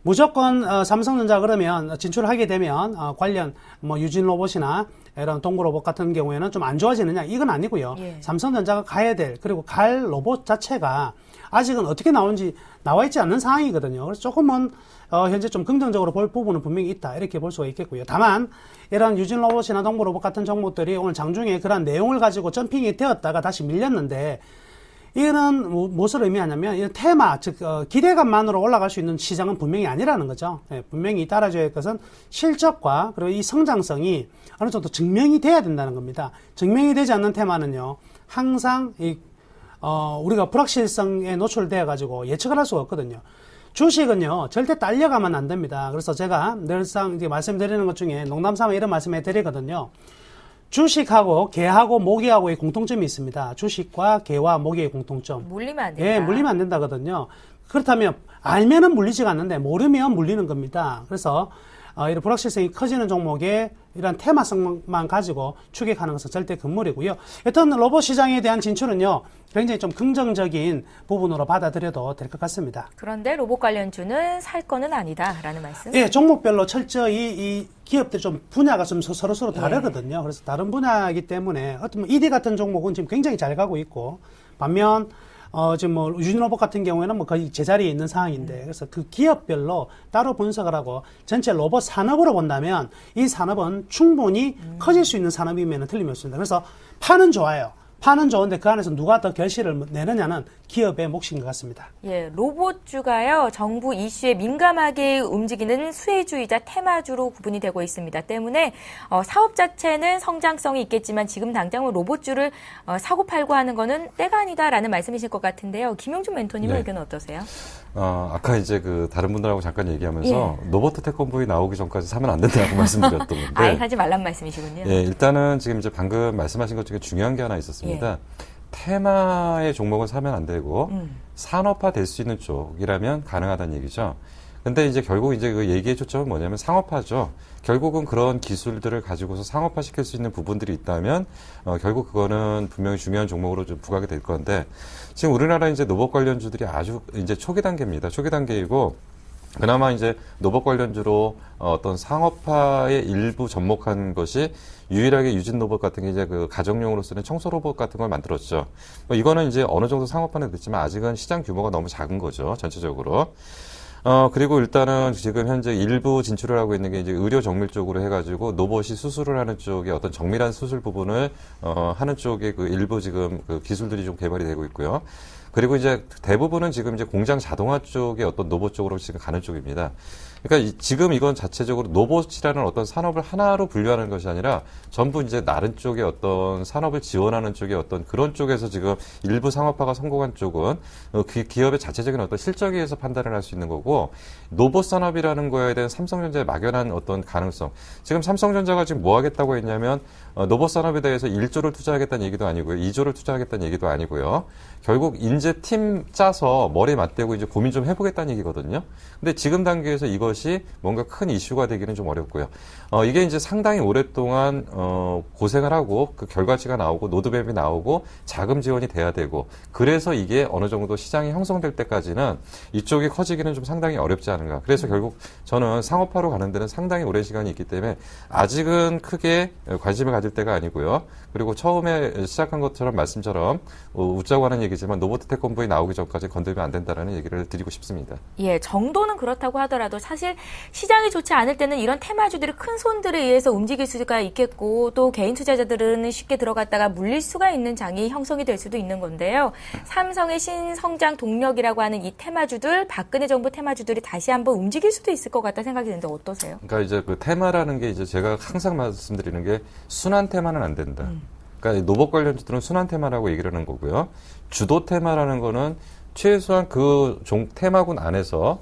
무조건 삼성전자 그러면 진출하게 되면 관련 뭐 유진 로봇이나 이런 동구 로봇 같은 경우에는 좀 안 좋아지느냐, 이건 아니고요. 예. 삼성전자가 가야 될, 그리고 갈 로봇 자체가 아직은 어떻게 나오는지 나와 있지 않는 상황이거든요. 그래서 조금은 현재 좀 긍정적으로 볼 부분은 분명히 있다 이렇게 볼 수가 있겠고요. 다만 이런 유진 로봇이나 동구 로봇 같은 종목들이 오늘 장중에 그런 내용을 가지고 점핑이 되었다가 다시 밀렸는데, 이거는 무엇을 의미하냐면 이런 테마, 즉 기대감만으로 올라갈 수 있는 시장은 분명히 아니라는 거죠. 예, 분명히 따라줘야 할 것은 실적과 그리고 이 성장성이 어느 정도 증명이 돼야 된다는 겁니다. 증명이 되지 않는 테마는요, 항상 우리가 불확실성에 노출되어 가지고 예측을 할 수가 없거든요. 주식은요, 절대 딸려가면 안 됩니다. 그래서 제가 늘상 이제 말씀드리는 것 중에 농담삼아 이런 말씀해 드리거든요. 주식하고 개하고 모기하고의 공통점이 있습니다. 주식과 개와 모기의 공통점. 물리면 안 된다. 예, 물리면 안 된다거든요. 그렇다면 알면은 물리지가 않는데 모르면 물리는 겁니다. 그래서 이런 불확실성이 커지는 종목에 이런 테마성만 가지고 추격하는 것은 절대 금물이고요. 여튼 로봇 시장에 대한 진출은요, 굉장히 좀 긍정적인 부분으로 받아들여도 될 것 같습니다. 그런데 로봇 관련주는 살 거는 아니다라는 말씀? 예, 종목별로 철저히 이 기업들 좀 분야가 좀 서로 다르거든요. 그래서 다른 분야이기 때문에 어떤 ED 같은 종목은 지금 굉장히 잘 가고 있고, 반면 지금 뭐 유진로봇 같은 경우에는 뭐 거의 제자리에 있는 상황인데, 그래서 그 기업별로 따로 분석을 하고 전체 로봇 산업으로 본다면 이 산업은 충분히 커질 수 있는 산업이면 틀림없습니다. 그래서 파는 좋아요. 파는 좋은데 그 안에서 누가 더 결실을 내느냐는 기업의 몫인 것 같습니다. 예, 로봇주가요, 정부 이슈에 민감하게 움직이는 수혜주이자 테마주로 구분이 되고 있습니다. 때문에 사업 자체는 성장성이 있겠지만 지금 당장 로봇주를 사고 팔고 하는 거는 때가 아니다라는 말씀이실 것 같은데요. 김용준 멘토님의 의견은 어떠세요? 아까 이제 다른 분들하고 잠깐 얘기하면서 로버트 태권브이 나오기 전까지 사면 안 된다고 말씀드렸던 건데. 아예 하지 말란 말씀이시군요. 예, 일단은 지금 이제 방금 말씀하신 것 중에 중요한 게 하나 있었습니다. 테마의 종목을 사면 안 되고 산업화 될 수 있는 쪽이라면 가능하다는 얘기죠. 근데 이제 결국 이제 그 얘기의 초점은 뭐냐면 상업화죠. 결국은 그런 기술들을 가지고서 상업화 시킬 수 있는 부분들이 있다면 결국 그거는 분명히 중요한 종목으로 좀 부각이 될 건데 지금 우리나라 이제 노봇 관련주들이 아주 이제 초기 단계입니다. 초기 단계이고 그나마 이제 노봇 관련주로 어떤 상업화에 일부 접목한 것이 유일하게 유진 로봇 같은 게 이제 그 가정용으로 쓰는 청소 로봇 같은 걸 만들었죠. 이거는 이제 어느 정도 상업화는 됐지만 아직은 시장 규모가 너무 작은 거죠. 전체적으로. 그리고 일단은 지금 현재 일부 진출을 하고 있는 게 이제 의료 정밀 쪽으로 해가지고 로봇이 수술을 하는 쪽에 어떤 정밀한 수술 부분을, 하는 쪽에 그 일부 지금 그 기술들이 좀 개발이 되고 있고요. 그리고 이제 대부분은 지금 이제 공장 자동화 쪽의 어떤 로봇 쪽으로 지금 가는 쪽입니다. 그러니까 지금 이건 자체적으로 로봇이라는 어떤 산업을 하나로 분류하는 것이 아니라 전부 이제 다른 쪽의 어떤 산업을 지원하는 쪽의 어떤 그런 쪽에서 지금 일부 상업화가 성공한 쪽은 기업의 자체적인 어떤 실적에 의해서 판단을 할 수 있는 거고 로봇 산업이라는 거에 대한 삼성전자의 막연한 어떤 가능성. 지금 삼성전자가 지금 뭐 하겠다고 했냐면 로봇 산업에 대해서 1조를 투자하겠다는 얘기도 아니고요. 2조를 투자하겠다는 얘기도 아니고요. 결국 인재 팀 짜서 머리 맞대고 이제 고민 좀 해보겠다는 얘기거든요. 근데 지금 단계에서 이것이 뭔가 큰 이슈가 되기는 좀 어렵고요. 이게 이제 상당히 오랫동안 고생을 하고 그 결과치가 나오고 노드맵이 나오고 자금 지원이 돼야 되고 그래서 이게 어느 정도 시장이 형성될 때까지는 이쪽이 커지기는 좀 상당히 어렵지 않은가. 그래서 결국 저는 상업화로 가는 데는 상당히 오랜 시간이 있기 때문에 아직은 크게 관심을 가질 때가 아니고요. 그리고 처음에 시작한 것처럼 말씀처럼 웃자고 하는 얘기지만 노보트 태권브이 나오기 전까지 건들면 안 된다라는 얘기를 드리고 싶습니다. 예, 정도는 그렇다고 하더라도 사실 시장이 좋지 않을 때는 이런 테마주들이 큰 손들에 의해서 움직일 수가 있겠고 또 개인 투자자들은 쉽게 들어갔다가 물릴 수가 있는 장이 형성이 될 수도 있는 건데요. 삼성의 신성장 동력이라고 하는 이 테마주들, 박근혜 정부 테마주들이 다시 한번 움직일 수도 있을 것 같다 생각이 드는데 어떠세요? 그러니까 이제 그 테마라는 게 이제 제가 항상 말씀드리는 게 순환 테마는 안 된다. 그러니까 노봇 관련주들은 순환 테마라고 얘기를 하는 거고요. 주도 테마라는 거는 최소한 그 테마군 안에서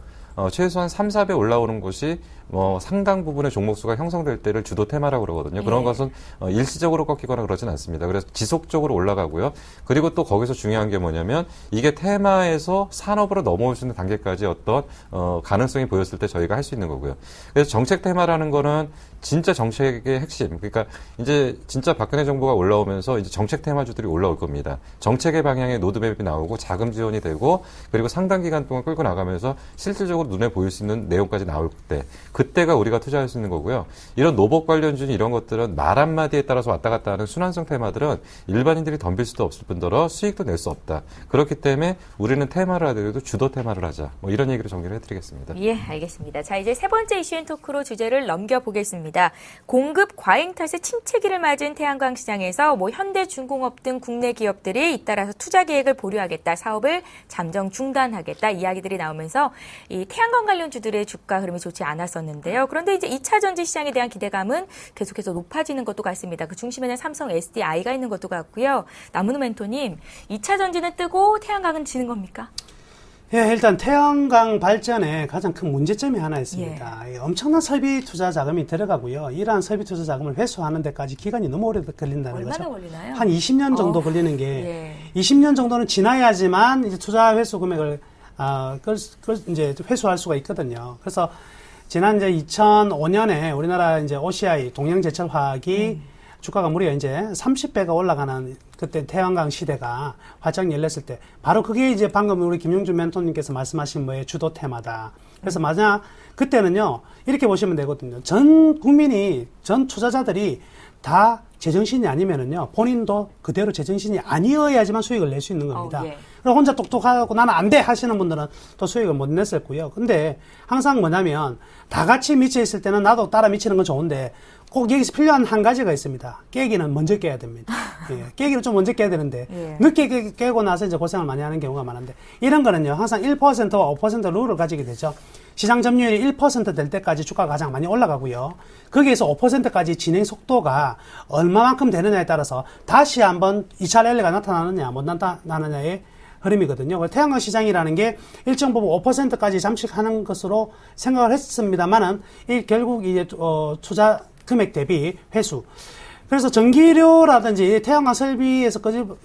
최소한 3, 4배 올라오는 것이 상당 부분의 종목수가 형성될 때를 주도 테마라고 그러거든요. 그런 것은 일시적으로 꺾이거나 그러진 않습니다. 그래서 지속적으로 올라가고요. 그리고 또 거기서 중요한 게 뭐냐면 이게 테마에서 산업으로 넘어올 수 있는 단계까지 어떤 가능성이 보였을 때 저희가 할 수 있는 거고요. 그래서 정책 테마라는 거는 진짜 정책의 핵심. 그러니까 이제 진짜 박근혜 정부가 올라오면서 이제 정책 테마주들이 올라올 겁니다. 정책의 방향에 노드맵이 나오고 자금 지원이 되고 그리고 상당 기간 동안 끌고 나가면서 실질적으로 눈에 보일 수 있는 내용까지 나올 때 그때가 우리가 투자할 수 있는 거고요. 이런 노봇 관련주 이런 것들은 말 한마디에 따라서 왔다 갔다 하는 순환성 테마들은 일반인들이 덤빌 수도 없을 뿐더러 수익도 낼 수 없다. 그렇기 때문에 우리는 테마를 하더라도 주도 테마를 하자. 이런 얘기를 정리를 해드리겠습니다. 예, 알겠습니다. 자, 이제 세 번째 이슈앤토크로 주제를 넘겨보겠습니다. 공급 과잉 탓에 침체기를 맞은 태양광 시장에서 현대중공업 등 국내 기업들이 잇따라서 투자 계획을 보류하겠다, 사업을 잠정 중단하겠다 이야기들이 나오면서 이 태양광 관련주들의 주가 흐름이 좋지 않았었는데요. 그런데 이제 2차 전지 시장에 대한 기대감은 계속해서 높아지는 것도 같습니다. 그 중심에는 삼성 SDI가 있는 것도 같고요. 나무누 멘토님, 2차 전지는 뜨고 태양광은 지는 겁니까? 예, 일단 태양광 발전에 가장 큰 문제점이 하나 있습니다. 예. 엄청난 설비 투자 자금이 들어가고요. 이러한 설비 투자 자금을 회수하는 데까지 기간이 너무 오래 걸린다는 거죠. 얼마나 걸리나요? 한 20년 정도 걸리는 게 20년 정도는 지나야지만 이제 투자 회수 금액을 이제 회수할 수가 있거든요. 그래서 지난 이제 2005년에 우리나라 이제 OCI 동양제철화학이 주가가 무려 이제 30배가 올라가는 그때 태양광 시대가 활짝 열렸을 때 바로 그게 이제 방금 우리 김용준 멘토님께서 말씀하신 뭐의 주도 테마다. 그래서 만약 그때는요 이렇게 보시면 되거든요. 전 국민이 전 투자자들이 다 제정신이 아니면은요 본인도 그대로 제정신이 아니어야지만 수익을 낼 수 있는 겁니다. 그리고 혼자 똑똑하고 나는 안 돼 하시는 분들은 또 수익을 못 냈었고요. 근데 항상 뭐냐면 다 같이 미쳐 있을 때는 나도 따라 미치는 건 좋은데 꼭 여기서 필요한 한 가지가 있습니다. 깨기는 먼저 깨야 됩니다. 예, 깨기를 좀 먼저 깨야 되는데 늦게 깨고 나서 이제 고생을 많이 하는 경우가 많은데 이런 거는요 항상 1%와 5% 룰을 가지게 되죠. 시장 점유율이 1% 될 때까지 주가가 가장 많이 올라가고요. 거기에서 5%까지 진행 속도가 얼마만큼 되느냐에 따라서 다시 한번 2차 랠리가 나타나느냐 못 나타나느냐의 흐름이거든요. 태양광 시장이라는 게 일정 부분 5%까지 잠식하는 것으로 생각을 했습니다만은 결국 이제 투자 금액 대비 회수. 그래서 전기료라든지 태양광 설비에서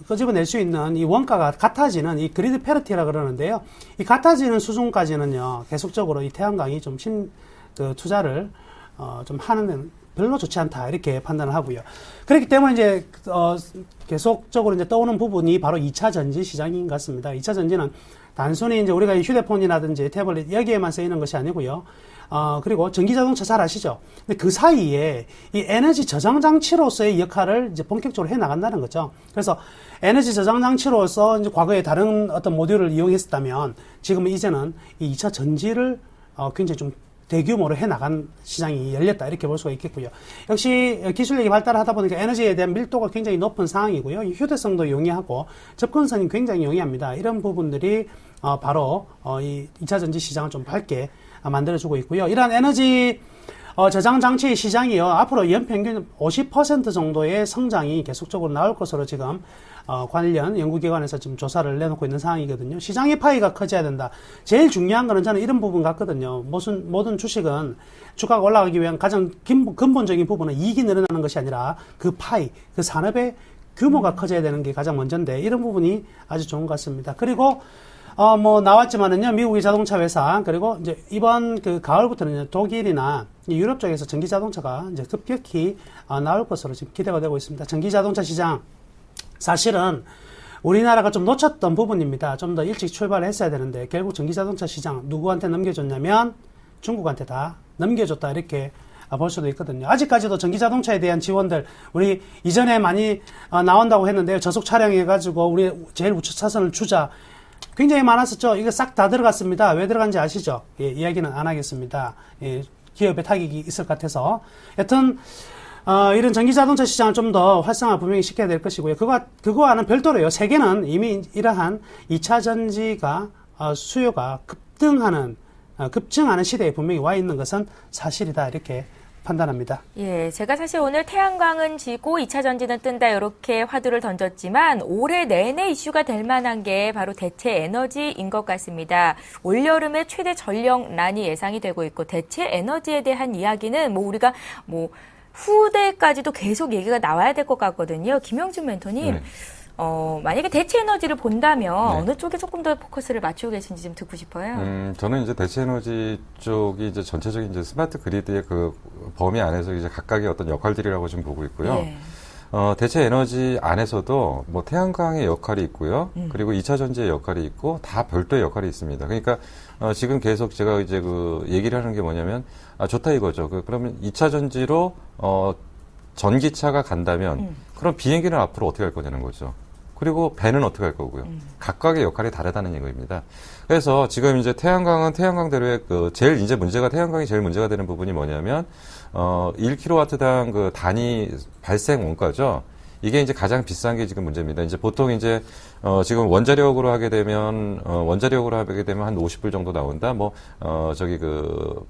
끄집어낼 수 있는 이 원가가 같아지는 이 그리드 페리티라 그러는데요. 이 같아지는 수준까지는요, 계속적으로 이 태양광이 좀 투자를, 좀 하는 데는 별로 좋지 않다. 이렇게 판단을 하고요. 그렇기 때문에 이제, 계속적으로 이제 떠오는 부분이 바로 2차 전지 시장인 것 같습니다. 2차 전지는 단순히 이제 우리가 이 휴대폰이라든지 태블릿 여기에만 쓰이는 것이 아니고요. 그리고 전기자동차 잘 아시죠? 근데 그 사이에 이 에너지 저장 장치로서의 역할을 이제 본격적으로 해 나간다는 거죠. 그래서 에너지 저장 장치로서 이제 과거에 다른 어떤 모듈을 이용했었다면 지금은 이제는 이 2차 전지를 굉장히 좀 대규모로 해 나간 시장이 열렸다 이렇게 볼 수가 있겠고요. 역시 기술력이 발달하다 보니까 에너지에 대한 밀도가 굉장히 높은 상황이고요. 휴대성도 용이하고 접근성이 굉장히 용이합니다. 이런 부분들이 바로 이 2차 전지 시장을 좀 밝게 만들어주고 있고요. 이러한 에너지 저장 장치 시장이요, 앞으로 연평균 50% 정도의 성장이 계속적으로 나올 것으로 지금 관련 연구기관에서 지금 조사를 내놓고 있는 상황이거든요. 시장의 파이가 커져야 된다. 제일 중요한 거는 저는 이런 부분 같거든요. 모든 주식은 주가가 올라가기 위한 가장 근본적인 부분은 이익이 늘어나는 것이 아니라 그 파이, 그 산업의 규모가 커져야 되는 게 가장 먼저인데, 이런 부분이 아주 좋은 것 같습니다. 그리고 나왔지만은요, 미국의 자동차 회사, 그리고 이제 이번 그 가을부터는 독일이나 유럽 쪽에서 전기 자동차가 이제 급격히 나올 것으로 지금 기대가 되고 있습니다. 전기 자동차 시장, 사실은 우리나라가 좀 놓쳤던 부분입니다. 좀 더 일찍 출발을 했어야 되는데, 결국 전기 자동차 시장 누구한테 넘겨줬냐면 중국한테 다 넘겨줬다, 이렇게 볼 수도 있거든요. 아직까지도 전기 자동차에 대한 지원들, 우리 이전에 많이 나온다고 했는데요. 저속 촬영해가지고 우리 제일 우측 차선을 주자. 굉장히 많았었죠. 이거 싹 다 들어갔습니다. 왜 들어간지 아시죠? 예, 이야기는 안 하겠습니다. 예, 기업에 타격이 있을 것 같아서. 여튼, 이런 전기자동차 시장을 좀 더 활성화 분명히 시켜야 될 것이고요. 그거와는 별도로요. 세계는 이미 이러한 2차 전지가, 수요가 급증하는 시대에 분명히 와 있는 것은 사실이다. 이렇게 판단합니다. 예, 제가 사실 오늘 태양광은 지고 2차 전지는 뜬다 이렇게 화두를 던졌지만 올해 내내 이슈가 될 만한 게 바로 대체 에너지인 것 같습니다. 올여름에 최대 전력난이 예상이 되고 있고, 대체 에너지에 대한 이야기는 우리가 후대까지도 계속 얘기가 나와야 될 것 같거든요. 김영준 멘토님. 네. 만약에 대체 에너지를 본다면 네. 어느 쪽에 조금 더 포커스를 맞추고 계신지 좀 듣고 싶어요. 저는 이제 대체 에너지 쪽이 이제 전체적인 이제 스마트 그리드의 그 범위 안에서 이제 각각의 어떤 역할들이라고 좀 보고 있고요. 예. 대체 에너지 안에서도 뭐 태양광의 역할이 있고요. 그리고 2차 전지의 역할이 있고 다 별도의 역할이 있습니다. 그러니까 지금 계속 제가 이제 그 얘기를 하는 게 뭐냐면 좋다 이거죠. 그러면 2차 전지로 전기차가 간다면 그럼 비행기는 앞으로 어떻게 할 거냐는 거죠. 그리고 배는 어떻게 할 거고요. 각각의 역할이 다르다는 얘기입니다. 그래서 지금 이제 태양광은 태양광대로의 태양광이 제일 문제가 되는 부분이 뭐냐면 1kW당 그 단위 발생 원가죠. 이게 이제 가장 비싼 게 지금 문제입니다. 이제 보통 이제 지금 원자력으로 하게 되면 한 50불 정도 나온다.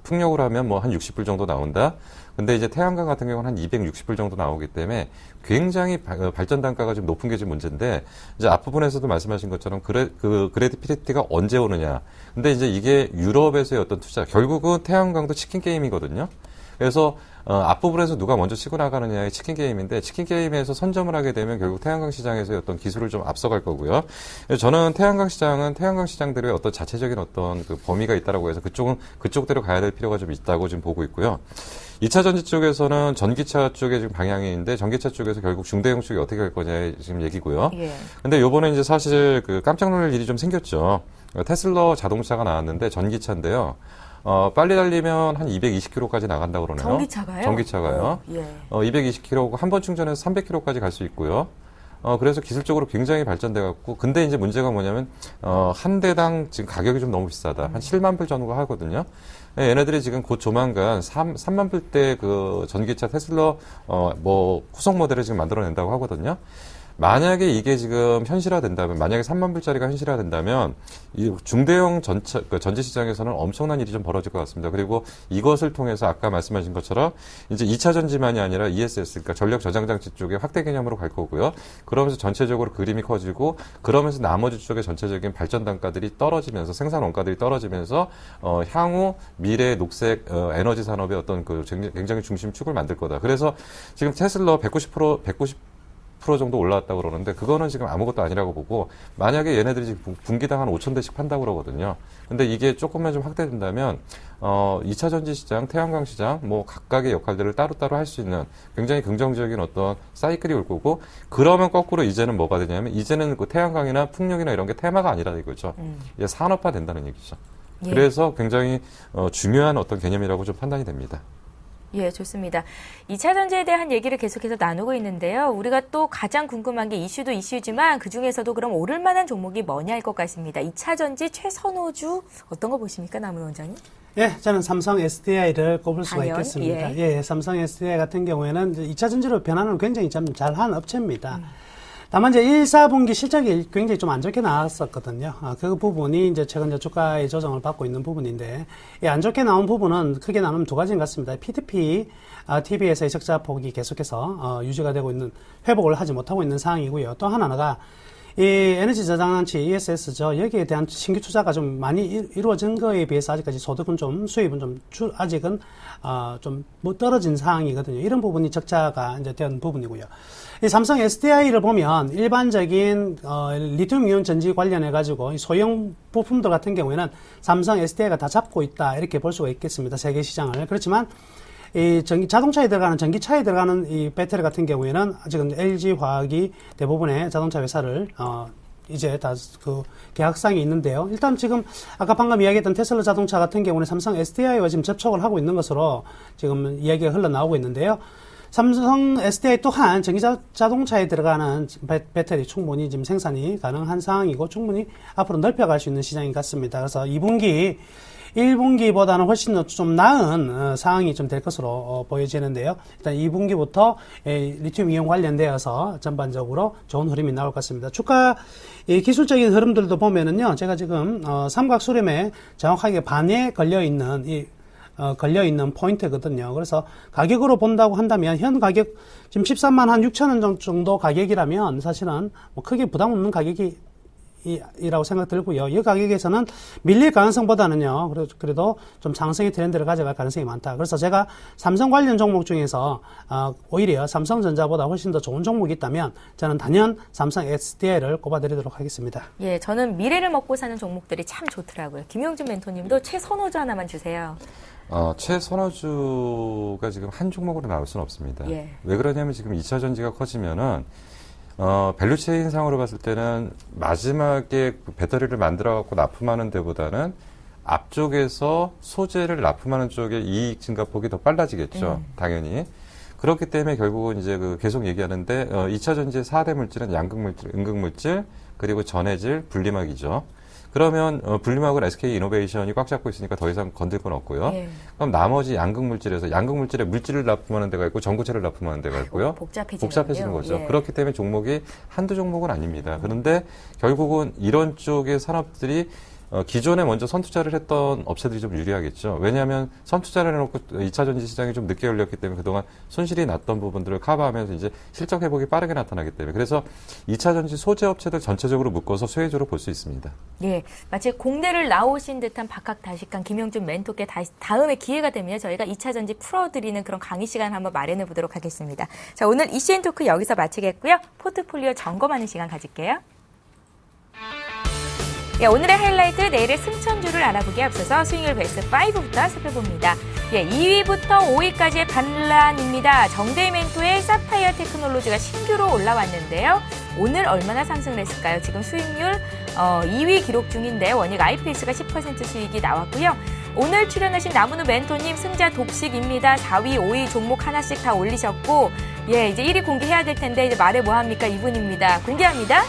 풍력으로 하면 한 60불 정도 나온다. 근데 이제 태양광 같은 경우는 한 260불 정도 나오기 때문에 굉장히 발전 단가가 좀 높은 게 지금 문제인데, 이제 앞부분에서도 말씀하신 것처럼 그래디피티가 언제 오느냐. 근데 이제 이게 유럽에서의 어떤 투자, 결국은 태양광도 치킨 게임이거든요. 그래서 앞부분에서 누가 먼저 치고 나가느냐의 치킨 게임인데, 치킨 게임에서 선점을 하게 되면 결국 태양광 시장에서의 어떤 기술을 좀 앞서갈 거고요. 저는 태양광 시장들의 어떤 자체적인 어떤 그 범위가 있다라고 해서 그쪽대로 가야 될 필요가 좀 있다고 지금 보고 있고요. 2차 전지 쪽에서는 전기차 쪽에 지금 방향이 있는데, 전기차 쪽에서 결국 중대형 쪽이 어떻게 할 거냐 지금 얘기고요. 예. 근데 요번에 이제 사실 그 깜짝 놀랄 일이 좀 생겼죠. 테슬라 자동차가 나왔는데 전기차인데요. 빨리 달리면 한 220km까지 나간다고 그러네요. 전기차가요? 전기차가요. 예. 220km, 한 번 충전해서 300km까지 갈 수 있고요. 그래서 기술적으로 굉장히 발전돼갖고, 근데 이제 문제가 뭐냐면, 한 대당 지금 가격이 좀 너무 비싸다. 한 7만 불 정도 하거든요. 얘네들이 지금 곧 조만간 3만 불대 그 전기차 테슬라, 후속 모델을 지금 만들어낸다고 하거든요. 만약에 이게 지금 현실화된다면, 만약에 3만 불짜리가 현실화된다면 이 중대형 전지 시장에서는 엄청난 일이 좀 벌어질 것 같습니다. 그리고 이것을 통해서 아까 말씀하신 것처럼 이제 2차 전지만이 아니라 ESS, 그러니까 전력 저장 장치 쪽에 확대 개념으로 갈 거고요. 그러면서 전체적으로 그림이 커지고, 그러면서 나머지 쪽의 전체적인 발전 단가들이 떨어지면서, 생산 원가들이 떨어지면서 향후 미래 녹색 에너지 산업의 어떤 그 굉장히 중심축을 만들 거다. 그래서 지금 테슬라 190% 정도 올라왔다고 그러는데, 그거는 지금 아무것도 아니라고 보고, 만약에 얘네들이 지금 분기당 한 5,000대씩 판다고 그러거든요. 근데 이게 조금만 좀 확대된다면 2차 전지 시장, 태양광 시장, 뭐 각각의 역할들을 따로따로 할 수 있는 굉장히 긍정적인 어떤 사이클이 올 거고, 그러면 거꾸로 이제는 뭐가 되냐면, 이제는 그 태양광이나 풍력이나 이런 게 테마가 아니라 이거죠. 이제 산업화 된다는 얘기죠. 예. 그래서 굉장히 중요한 어떤 개념이라고 좀 판단이 됩니다. 예, 좋습니다. 2차 전지에 대한 얘기를 계속해서 나누고 있는데요. 우리가 또 가장 궁금한 게 이슈도 이슈지만 그중에서도 그럼 오를 만한 종목이 뭐냐일 것 같습니다. 2차 전지 최선호주 어떤 거 보십니까, 남은 원장님? 예, 저는 삼성 SDI를 꼽을 수가 당연, 있겠습니다. 예, 삼성 SDI 같은 경우에는 2차 전지로 변화는 굉장히 좀 잘한 업체입니다. 다만 이제 1, 4분기 실적이 굉장히 좀 안 좋게 나왔었거든요. 그 부분이 이제 최근 주가의 조정을 받고 있는 부분인데, 이 안 좋게 나온 부분은 크게 나누면 두 가지인 것 같습니다. P2P, TV에서의 적자 폭이 계속해서 유지가 되고 있는, 회복을 하지 못하고 있는 상황이고요. 또 하나가 이 에너지 저장장치 ESS죠. 여기에 대한 신규 투자가 좀 많이 이루어진 거에 비해서 아직까지 소득은 좀, 수입은 좀 아직은 좀 못 떨어진 상황이거든요. 이런 부분이 적자가 이제 된 부분이고요. 이 삼성 SDI를 보면 일반적인 리튬이온 전지 관련해 가지고 소형 부품들 같은 경우에는 삼성 SDI가 다 잡고 있다, 이렇게 볼 수가 있겠습니다. 세계 시장을. 그렇지만 이 자동차에 들어가는, 전기차에 들어가는 이 배터리 같은 경우에는 지금 LG 화학이 대부분의 자동차 회사를 이제 다 그 계약상이 있는데요. 일단 지금 아까 방금 이야기했던 테슬라 자동차 같은 경우는 삼성 SDI와 지금 접촉을 하고 있는 것으로 지금 이야기가 흘러나오고 있는데요. 삼성 SDI 또한 전기 자동차에 들어가는 배터리 충분히 지금 생산이 가능한 상황이고, 충분히 앞으로 넓혀갈 수 있는 시장인 것 같습니다. 그래서 2분기 1분기보다는 훨씬 더 좀 나은 상황이 좀 될 것으로 보여지는데요. 일단 2분기부터 리튬 이온 관련되어서 전반적으로 좋은 흐름이 나올 것 같습니다. 주가 기술적인 흐름들도 보면은요, 제가 지금 삼각수렴에 정확하게 반에 걸려있는 걸려있는 포인트거든요. 그래서 가격으로 본다고 한다면 현 가격 지금 13만 한 6천 원 정도 가격이라면 사실은 뭐 크게 부담 없는 가격이 이라고 생각 들고요. 이 가격에서는 밀릴 가능성보다는요, 그래도 좀 상승의 트렌드를 가져갈 가능성이 많다. 그래서 제가 삼성 관련 종목 중에서 오히려 삼성전자보다 훨씬 더 좋은 종목이 있다면 저는 단연 삼성 SDI를 꼽아드리도록 하겠습니다. 예, 저는 미래를 먹고 사는 종목들이 참 좋더라고요. 김용준 멘토님도 최선호주 하나만 주세요. 최선호주가 지금 한 종목으로 나올 수는 없습니다. 예. 왜 그러냐면 지금 2차 전지가 커지면은 밸류체인 상으로 봤을 때는 마지막에 배터리를 만들어 갖고 납품하는 데보다는 앞쪽에서 소재를 납품하는 쪽에 이익 증가폭이 더 빨라지겠죠. 당연히. 그렇기 때문에 결국은 이제 계속 얘기하는데 2차 전지의 4대 물질은 양극물질, 음극물질, 그리고 전해질, 분리막이죠. 그러면 분리막은 SK 이노베이션이 꽉 잡고 있으니까 더 이상 건들 건 없고요. 예. 그럼 나머지 양극물질에서 양극물질에 물질을 납품하는 데가 있고 전고체를 납품하는 데가 있고요. 복잡해지는 거죠. 예. 그렇기 때문에 종목이 한두 종목은 아닙니다. 그런데 결국은 이런 쪽의 산업들이 기존에 먼저 선투자를 했던 업체들이 좀 유리하겠죠. 왜냐하면 선투자를 해놓고 2차 전지 시장이 좀 늦게 열렸기 때문에 그동안 손실이 났던 부분들을 커버하면서 이제 실적 회복이 빠르게 나타나기 때문에, 그래서 2차 전지 소재 업체들 전체적으로 묶어서 수혜주로 볼 수 있습니다. 예, 마치 공대를 나오신 듯한 박학다식한 김용준 멘토께 다음에 기회가 되면 저희가 2차 전지 풀어드리는 그런 강의 시간 한번 마련해 보도록 하겠습니다. 자, 오늘 이슈앤 토크 여기서 마치겠고요. 포트폴리오 점검하는 시간 가질게요. 예, 오늘의 하이라이트, 내일의 승천주를 알아보기에 앞서서 수익률 베스트 5부터 살펴봅니다. 예, 2위부터 5위까지의 반란입니다. 정대희 멘토의 사파이어 테크놀로지가 신규로 올라왔는데요. 오늘 얼마나 상승을 했을까요? 지금 수익률 2위 기록 중인데 원익 IPS가 10% 수익이 나왔고요. 오늘 출연하신 나문우 멘토님 승자 독식입니다. 4위, 5위 종목 하나씩 다 올리셨고, 예, 이제 1위 공개해야 될 텐데 이제 말해 뭐합니까? 이분입니다. 공개합니다.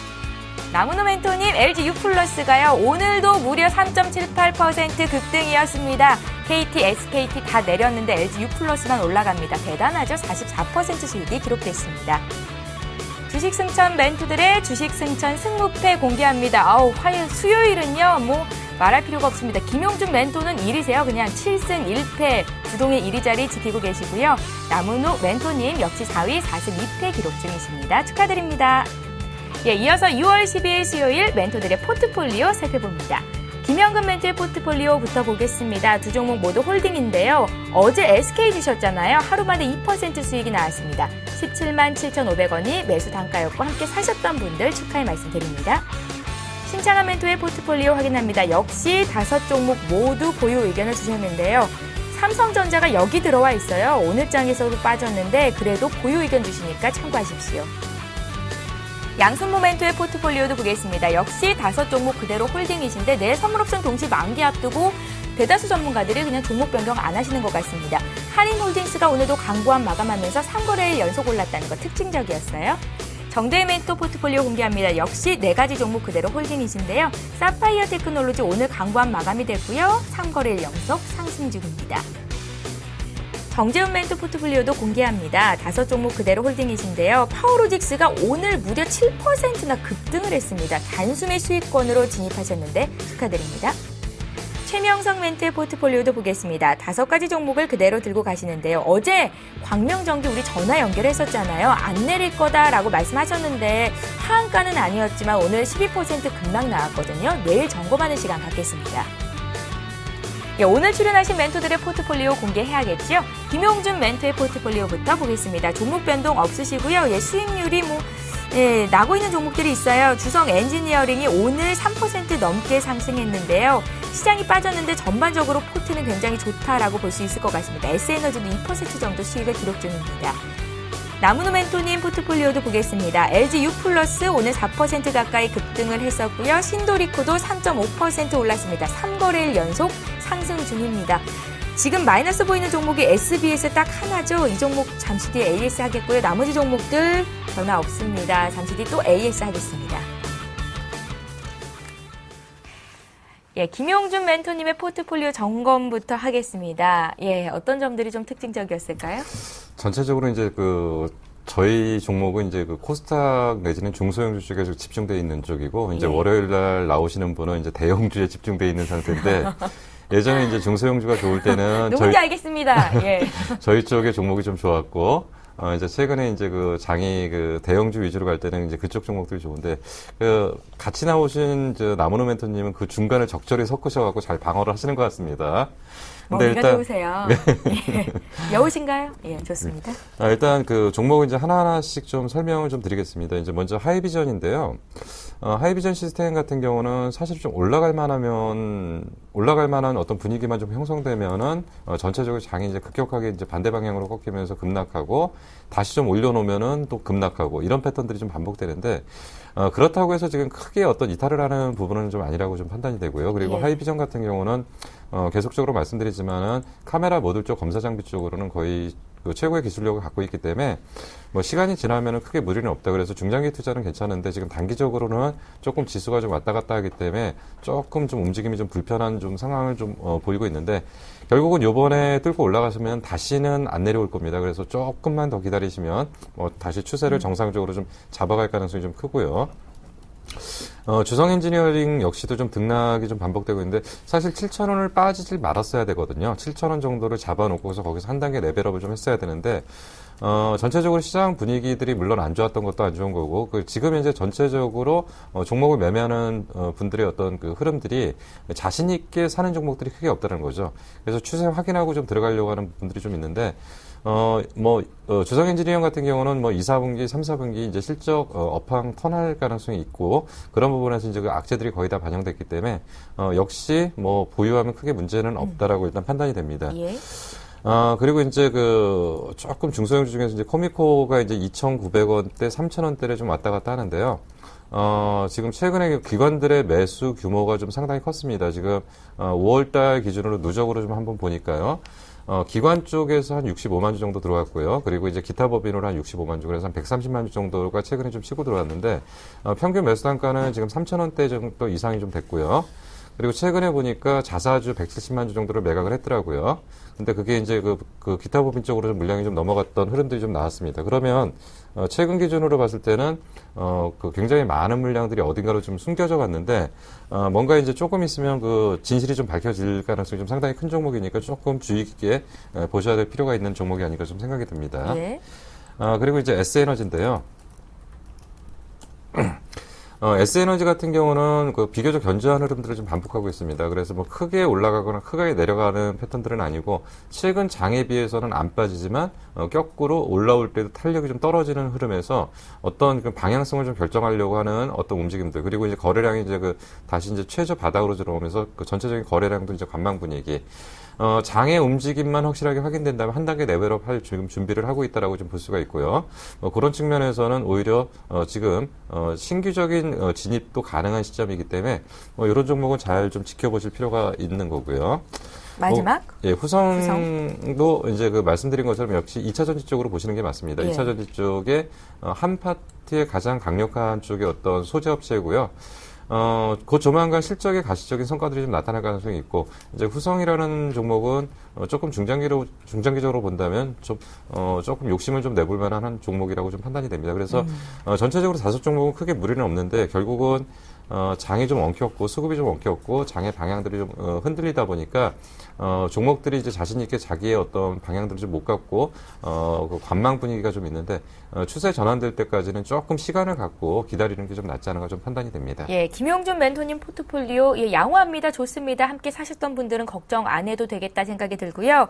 나문우 멘토님 LG U+가요. 오늘도 무려 3.78% 급등이었습니다. KT, SKT 다 내렸는데 LG U+만 올라갑니다. 대단하죠? 44% 수익이 기록됐습니다. 주식 승천 멘토들의 주식 승천 승무패 공개합니다. 화요일, 수요일은요, 말할 필요가 없습니다. 김용준 멘토는 1위세요. 그냥 7승 1패 주동의 1위 자리 지키고 계시고요. 남은우 멘토님 역시 4위 42패 기록 중이십니다. 축하드립니다. 이어서 6월 12일 수요일 멘토들의 포트폴리오 살펴봅니다. 김영근 멘토의 포트폴리오부터 보겠습니다. 두 종목 모두 홀딩인데요. 어제 SK 주셨잖아요. 하루 만에 2% 수익이 나왔습니다. 17만 7,500원이 매수 단가였고 함께 사셨던 분들 축하의 말씀 드립니다. 신창한 멘토의 포트폴리오 확인합니다. 역시 5종목 모두 보유 의견을 주셨는데요. 삼성전자가 여기 들어와 있어요. 오늘 장에서도 빠졌는데 그래도 보유 의견 주시니까 참고하십시오. 양손모 멘토의 포트폴리오도 보겠습니다. 역시 5종목 그대로 홀딩이신데 내 선물옵션 동시 만기 앞두고 대다수 전문가들이 그냥 종목 변경 안 하시는 것 같습니다. 한인홀딩스가 오늘도 강보합 마감하면서 3거래일 연속 올랐다는 거 특징적이었어요. 정대희 멘토 포트폴리오 공개합니다. 역시 4가지 종목 그대로 홀딩이신데요. 사파이어 테크놀로지 오늘 강보합 마감이 됐고요. 3거래일 연속 상승 중입니다. 정재훈 멘토 포트폴리오도 공개합니다. 5종목 그대로 홀딩이신데요. 파워로직스가 오늘 무려 7%나 급등을 했습니다. 단숨에 수익권으로 진입하셨는데 축하드립니다. 최명성 멘토의 포트폴리오도 보겠습니다. 5가지 종목을 그대로 들고 가시는데요. 어제 광명전기 우리 전화 연결했었잖아요. 안 내릴 거다라고 말씀하셨는데 하한가는 아니었지만 오늘 12% 급락 나왔거든요. 내일 점검하는 시간 갖겠습니다. 오늘 출연하신 멘토들의 포트폴리오 공개해야겠죠? 김용준 멘토의 포트폴리오부터 보겠습니다. 종목 변동 없으시고요. 수익률이 나고 있는 종목들이 있어요. 주성 엔지니어링이 오늘 3% 넘게 상승했는데요. 시장이 빠졌는데 전반적으로 포트는 굉장히 좋다라고 볼 수 있을 것 같습니다. S에너지도 2% 정도 수익을 기록 중입니다. 남은우 멘토님 포트폴리오도 보겠습니다. LG U+ 오늘 4% 가까이 급등을 했었고요. 신도리코도 3.5% 올랐습니다. 3거래일 연속 상승 중입니다. 지금 마이너스 보이는 종목이 SBS 딱 하나죠. 이 종목 잠시 뒤에 AS 하겠고요. 나머지 종목들 변화 없습니다. 잠시 뒤 또 AS 하겠습니다. 김용준 멘토님의 포트폴리오 점검부터 하겠습니다. 어떤 점들이 좀 특징적이었을까요? 전체적으로 이제 저희 종목은 이제 코스닥 내지는 중소형주 쪽에 집중되어 있는 쪽이고, 이제 월요일 날 나오시는 분은 이제 대형주에 집중되어 있는 상태인데, 예전에 이제 중소형주가 좋을 때는 누군지 알겠습니다. 저희 쪽의 종목이 좀 좋았고, 이제 최근에 이제 장이 대형주 위주로 갈 때는 이제 그쪽 종목들이 좋은데, 같이 나오신 남은호 멘토님은 그 중간을 적절히 섞으셔갖고 잘 방어를 하시는 것 같습니다. 근데 일단 좋으세요. 여우신가요? 좋습니다. 일단 종목을 이제 하나하나씩 좀 설명을 좀 드리겠습니다. 이제 먼저 하이비전인데요. 하이비전 시스템 같은 경우는 사실 좀 올라갈 만한 어떤 분위기만 좀 형성되면은 전체적으로 장이 이제 급격하게 이제 반대 방향으로 꺾이면서 급락하고 다시 좀 올려놓으면은 또 급락하고 이런 패턴들이 좀 반복되는데 그렇다고 해서 지금 크게 어떤 이탈을 하는 부분은 좀 아니라고 좀 판단이 되고요. 그리고 하이비전 같은 경우는 계속적으로 말씀드리지만은 카메라 모듈 쪽 검사 장비 쪽으로는 거의 최고의 기술력을 갖고 있기 때문에 시간이 지나면은 크게 무리는 없다. 그래서 중장기 투자는 괜찮은데 지금 단기적으로는 조금 지수가 좀 왔다 갔다 하기 때문에 조금 좀 움직임이 좀 불편한 좀 상황을 좀 보이고 있는데 결국은 요번에 뚫고 올라가시면 다시는 안 내려올 겁니다. 그래서 조금만 더 기다리시면 다시 추세를 정상적으로 좀 잡아갈 가능성이 좀 크고요. 주성 엔지니어링 역시도 좀 등락이 좀 반복되고 있는데 사실 7,000원을 빠지질 말았어야 되거든요. 7,000원 정도를 잡아놓고서 거기서 한 단계 레벨업을 좀 했어야 되는데 전체적으로 시장 분위기들이 물론 안 좋았던 것도 안 좋은 거고 지금 현재 전체적으로 종목을 매매하는 분들의 어떤 흐름들이 자신 있게 사는 종목들이 크게 없다는 거죠. 그래서 추세 확인하고 좀 들어가려고 하는 분들이 좀 있는데 주성 엔지니어링 같은 경우는 2, 4분기, 3, 4분기 이제 실적 업황 턴할 가능성이 있고 그런 부분에서 이제 악재들이 거의 다 반영됐기 때문에 역시 보유하면 크게 문제는 없다라고 일단 판단이 됩니다. 그리고 이제 조금 중소형주 중에서 이제 코미코가 이제 2,900원대, 3,000원대를 좀 왔다 갔다 하는데요. 지금 최근에 기관들의 매수 규모가 좀 상당히 컸습니다. 지금 5월달 기준으로 누적으로 좀 한번 보니까요. 기관 쪽에서 한 65만 주 정도 들어왔고요. 그리고 이제 기타 법인으로 한 65만 주, 그래서 한 130만 주 정도가 최근에 좀 치고 들어왔는데, 평균 매수 단가는 지금 3,000원대 정도 이상이 좀 됐고요. 그리고 최근에 보니까 자사주 170만 주 정도를 매각을 했더라고요. 근데 그게 이제 그 기타 부분 쪽으로 좀 물량이 좀 넘어갔던 흐름들이 좀 나왔습니다. 그러면 최근 기준으로 봤을 때는 그 굉장히 많은 물량들이 어딘가로 좀 숨겨져 갔는데 뭔가 이제 조금 있으면 그 진실이 좀 밝혀질 가능성이 좀 상당히 큰 종목이니까 조금 주의 깊게 보셔야 될 필요가 있는 종목이 아닐까 좀 생각이 듭니다. 예. 그리고 이제 S에너지인데요. S에너지 같은 경우는 그 비교적 견조한 흐름들을 좀 반복하고 있습니다. 그래서 뭐 크게 올라가거나 크게 내려가는 패턴들은 아니고 최근 장에 비해서는 안 빠지지만 거꾸로 올라올 때도 탄력이 좀 떨어지는 흐름에서 어떤 그 방향성을 좀 결정하려고 하는 어떤 움직임들, 그리고 이제 거래량이 이제 다시 이제 최저 바닥으로 들어오면서 그 전체적인 거래량도 이제 관망 분위기. 장의 움직임만 확실하게 확인된다면 한 단계 레벨업 할 지금 준비를 하고 있다라고 좀 볼 수가 있고요. 그런 측면에서는 오히려 지금 신규적인 진입도 가능한 시점이기 때문에 이런 종목은 잘 좀 지켜보실 필요가 있는 거고요. 마지막? 예, 후성도 이제 그 말씀드린 것처럼 역시 2차 전지 쪽으로 보시는 게 맞습니다. 예. 2차 전지 쪽에 한 파트의 가장 강력한 쪽의 어떤 소재 업체고요. 곧 조만간 실적의 가시적인 성과들이 좀 나타날 가능성이 있고, 이제 후성이라는 종목은 조금 중장기적으로 본다면 조금 욕심을 좀 내볼 만한 한 종목이라고 좀 판단이 됩니다. 그래서 전체적으로 5종목은 크게 무리는 없는데 결국은 장이 좀 엉켰고 수급이 좀 엉켰고 장의 방향들이 좀 흔들리다 보니까 종목들이 이제 자신 있게 자기의 어떤 방향들을 좀 못 갖고 그 관망 분위기가 좀 있는데 추세 전환될 때까지는 조금 시간을 갖고 기다리는 게 좀 낫지 않은가 좀 판단이 됩니다. 예, 김용준 멘토님 포트폴리오 예, 양호합니다. 좋습니다. 함께 사셨던 분들은 걱정 안 해도 되겠다 생각이 들고요.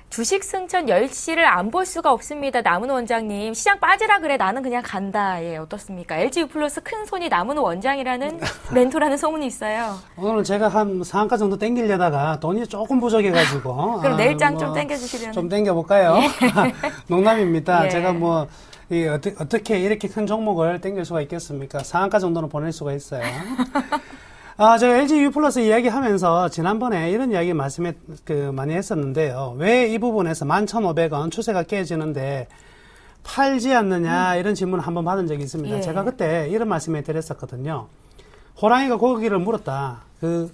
주식 승천 10시를 안 볼 수가 없습니다. 남은 원장님. 시장 빠지라 그래. 나는 그냥 간다. 예, 어떻습니까? LG U+플러스 큰 손이 남은 원장이라는 멘토라는 소문이 있어요. 오늘은 제가 한 상한가 정도 땡기려다가 돈이 조금 부족해가지고. 그럼 내일장 좀 땡겨주시려는. 좀 땡겨볼까요? 농담입니다. 예. 제가 어떻게 이렇게 큰 종목을 땡길 수가 있겠습니까? 상한가 정도는 보낼 수가 있어요. 제가 LG U+ 이야기하면서 지난번에 이런 이야기 많이 했었는데요. 왜 이 부분에서 11,500원 추세가 깨지는데 팔지 않느냐 이런 질문을 한번 받은 적이 있습니다. 예. 제가 그때 이런 말씀을 드렸었거든요. 호랑이가 고기를 물었다. 그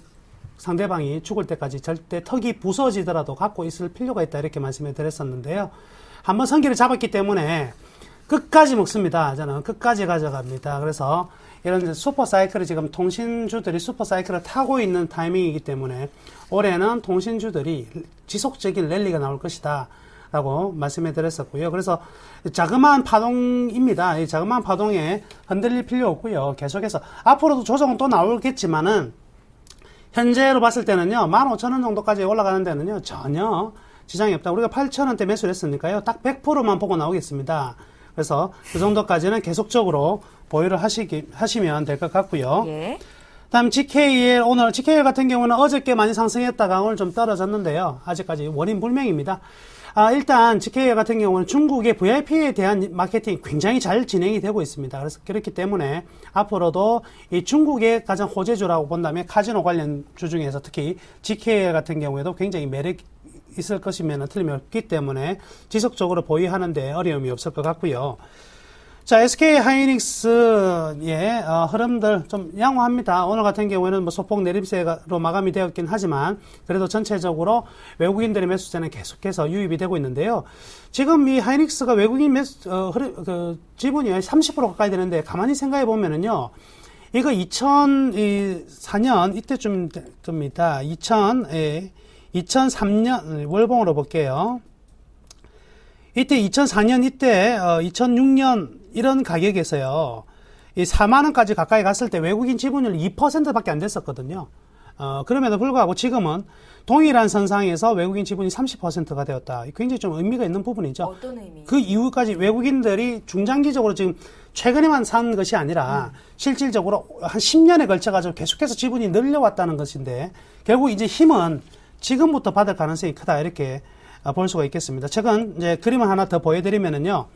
상대방이 죽을 때까지 절대 턱이 부서지더라도 갖고 있을 필요가 있다. 이렇게 말씀을 드렸었는데요. 한번 성기를 잡았기 때문에 끝까지 먹습니다. 저는 끝까지 가져갑니다. 그래서 이런 슈퍼사이클을 지금 통신주들이 슈퍼사이클을 타고 있는 타이밍이기 때문에 올해는 통신주들이 지속적인 랠리가 나올 것이다 라고 말씀해 드렸었고요. 그래서 자그마한 파동입니다. 이 자그마한 파동에 흔들릴 필요 없고요. 계속해서 앞으로도 조정은 또 나오겠지만은 현재로 봤을 때는요, 15,000원 정도까지 올라가는 데는요, 전혀 지장이 없다. 우리가 8,000원대 매수를 했으니까요, 딱 100%만 보고 나오겠습니다. 그래서 그 정도까지는 계속적으로 보유를 하시면 될 것 같고요. 예. 다음 GKL, 오늘 GKL 같은 경우는 어저께 많이 상승했다가 오늘 좀 떨어졌는데요. 아직까지 원인 불명입니다. 일단 GKL 같은 경우는 중국의 VIP에 대한 마케팅이 굉장히 잘 진행이 되고 있습니다. 그래서 그렇기 때문에 앞으로도 이 중국의 가장 호재주라고 본다면 카지노 관련 주 중에서 특히 GKL 같은 경우에도 굉장히 매력 있을 것이면 틀림없기 때문에 지속적으로 보유하는데 어려움이 없을 것 같고요. 자, SK 하이닉스의 흐름들 좀 양호합니다. 오늘 같은 경우에는 뭐 소폭 내림세로 마감이 되었긴 하지만 그래도 전체적으로 외국인들의 매수세는 계속해서 유입이 되고 있는데요. 지금 이 하이닉스가 외국인 지분이 30% 가까이 되는데 가만히 생각해 보면은요. 이거 2004년 이때쯤 됩니다. 2003년 월봉으로 볼게요. 이때 2004년 이때 2006년 이런 가격에서요. 이 4만 원까지 가까이 갔을 때 외국인 지분율 2%밖에 안 됐었거든요. 그럼에도 불구하고 지금은 동일한 선상에서 외국인 지분이 30%가 되었다. 굉장히 좀 의미가 있는 부분이죠. 어떤 의미? 그 이후까지 외국인들이 중장기적으로 지금 최근에만 산 것이 아니라 실질적으로 한 10년에 걸쳐가지고 계속해서 지분이 늘려왔다는 것인데 결국 이제 힘은 지금부터 받을 가능성이 크다. 이렇게 볼 수가 있겠습니다. 최근 이제 그림을 하나 더 보여드리면은요.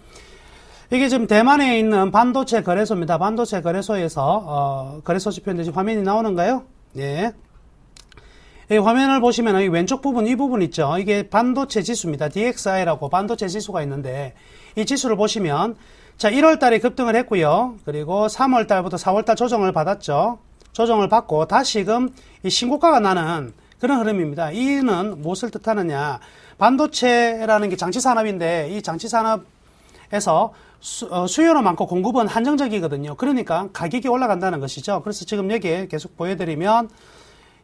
이게 지금 대만에 있는 반도체 거래소입니다. 반도체 거래소에서 거래소 지표인데 지금 화면이 나오는가요? 예. 이 화면을 보시면 이 왼쪽 부분, 이 부분 있죠. 이게 반도체 지수입니다. DXI라고 반도체 지수가 있는데 이 지수를 보시면 자 1월 달에 급등을 했고요. 그리고 3월 달부터 4월 달 조정을 받았죠. 조정을 받고 다시금 이 신고가가 나는 그런 흐름입니다. 이는 무엇을 뜻하느냐? 반도체라는 게 장치산업인데 이 장치산업에서 수요는 많고 공급은 한정적이거든요. 그러니까 가격이 올라간다는 것이죠. 그래서 지금 여기에 계속 보여드리면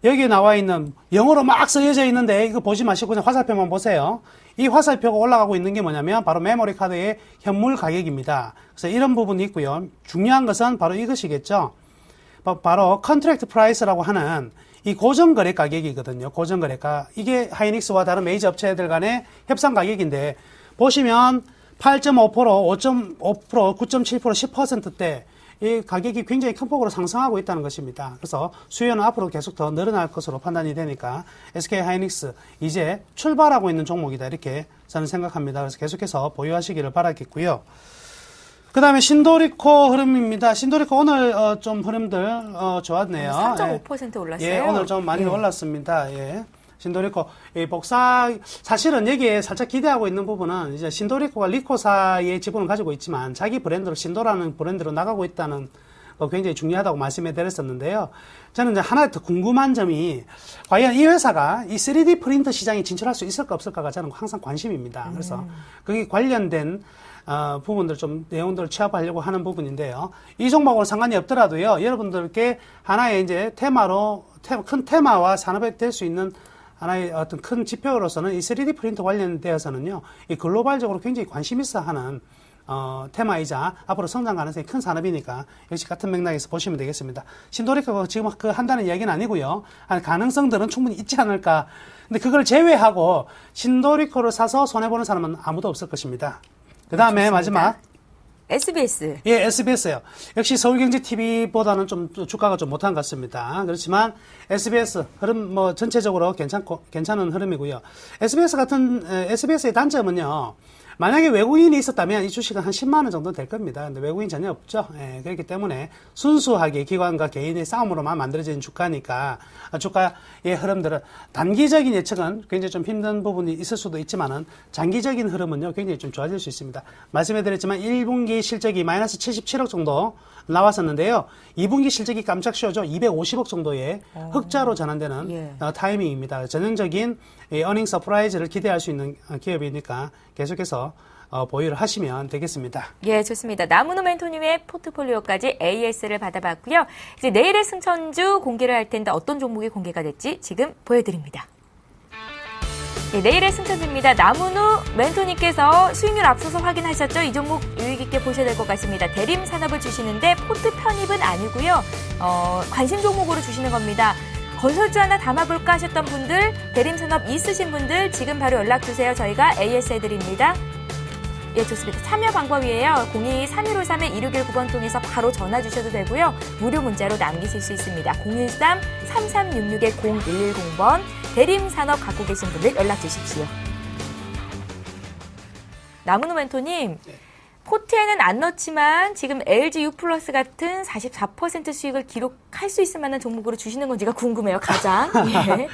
여기에 나와 있는 영어로 막 쓰여져 있는데 이거 보지 마시고 그냥 화살표만 보세요. 이 화살표가 올라가고 있는 게 뭐냐면 바로 메모리 카드의 현물 가격입니다. 그래서 이런 부분이 있고요. 중요한 것은 바로 이것이겠죠. 바로 컨트랙트 프라이스라고 하는 이 고정거래 가격이거든요. 고정거래가. 이게 하이닉스와 다른 메이저 업체들 간의 협상 가격인데 보시면 8.5%, 5.5%, 9.7%, 10%대 이 가격이 굉장히 큰 폭으로 상승하고 있다는 것입니다. 그래서 수요는 앞으로 계속 더 늘어날 것으로 판단이 되니까 SK 하이닉스 이제 출발하고 있는 종목이다 이렇게 저는 생각합니다. 그래서 계속해서 보유하시기를 바라겠고요. 그 다음에 신도리코 흐름입니다. 신도리코 오늘 좀 흐름들 좋았네요. 3.5% 올랐어요. 예, 오늘 좀 많이 올랐습니다. 예. 신도리코 이 복사 사실은 여기에 살짝 기대하고 있는 부분은 이제 신도리코가 리코사의 지분을 가지고 있지만 자기 브랜드로 신도라는 브랜드로 나가고 있다는 거 굉장히 중요하다고 말씀해 드렸었는데요. 저는 이제 하나 더 궁금한 점이 과연 이 회사가 이 3D 프린터 시장에 진출할 수 있을까 없을까가 저는 항상 관심입니다. 그래서 거기 관련된 부분들 좀 내용들을 취합하려고 하는 부분인데요. 이 종목하고는 상관이 없더라도요. 여러분들께 하나의 이제 테마로 큰 테마와 산업에 될 수 있는 하나의 어떤 큰 지표로서는 이 3D 프린터 관련되어서는요, 이 글로벌적으로 굉장히 관심 있어 하는, 테마이자 앞으로 성장 가능성이 큰 산업이니까 역시 같은 맥락에서 보시면 되겠습니다. 신도리코가 지금 한다는 이야기는 아니고요. 가능성들은 충분히 있지 않을까. 근데 그걸 제외하고 신도리코를 사서 손해보는 사람은 아무도 없을 것입니다. 그 다음에 마지막. SBS. 예, SBS요. 역시 서울경제TV보다는 좀 주가가 좀 못한 것 같습니다. 그렇지만 SBS 흐름 뭐 전체적으로 괜찮은 흐름이고요. SBS의 단점은요. 만약에 외국인이 있었다면 이 주식은 한 10만 원 정도 될 겁니다. 근데 외국인 전혀 없죠. 예, 그렇기 때문에 순수하게 기관과 개인의 싸움으로만 만들어진 주가니까 주가의 흐름들은 단기적인 예측은 굉장히 좀 힘든 부분이 있을 수도 있지만은 장기적인 흐름은요 굉장히 좀 좋아질 수 있습니다. 말씀해드렸지만 1분기 실적이 마이너스 77억 정도 나왔었는데요. 2분기 실적이 깜짝 쉬어져 250억 정도의 흑자로 전환되는 타이밍입니다. 전형적인 어닝 서프라이즈를 기대할 수 있는 기업이니까 계속해서 보유를 하시면 되겠습니다. 예, 좋습니다. 나무노 멘토님의 포트폴리오까지 AS를 받아봤고요. 이제 내일의 승천주 공개를 할 텐데 어떤 종목이 공개가 될지 지금 보여드립니다. 예, 내일의 승천주입니다. 나무노 멘토님께서 수익률 앞서서 확인하셨죠? 이 종목 유익 있게 보셔야 될 것 같습니다. 대림산업을 주시는데 포트 편입은 아니고요. 관심 종목으로 주시는 겁니다. 건설주 하나 담아볼까 하셨던 분들, 대림산업 있으신 분들 지금 바로 연락주세요. 저희가 AS 해드립니다. 예, 좋습니다. 참여 방법이에요. 02-3153-2619번 통해서 바로 전화 주셔도 되고요. 무료 문자로 남기실 수 있습니다. 013-3366-0110번 대림산업 갖고 계신 분들 연락 주십시오. 나무노 멘토님, 포트에는 안 넣지만 지금 LG U 플러스 같은 44% 수익을 기록할 수 있을 만한 종목으로 주시는 건지가 궁금해요, 가장. 예.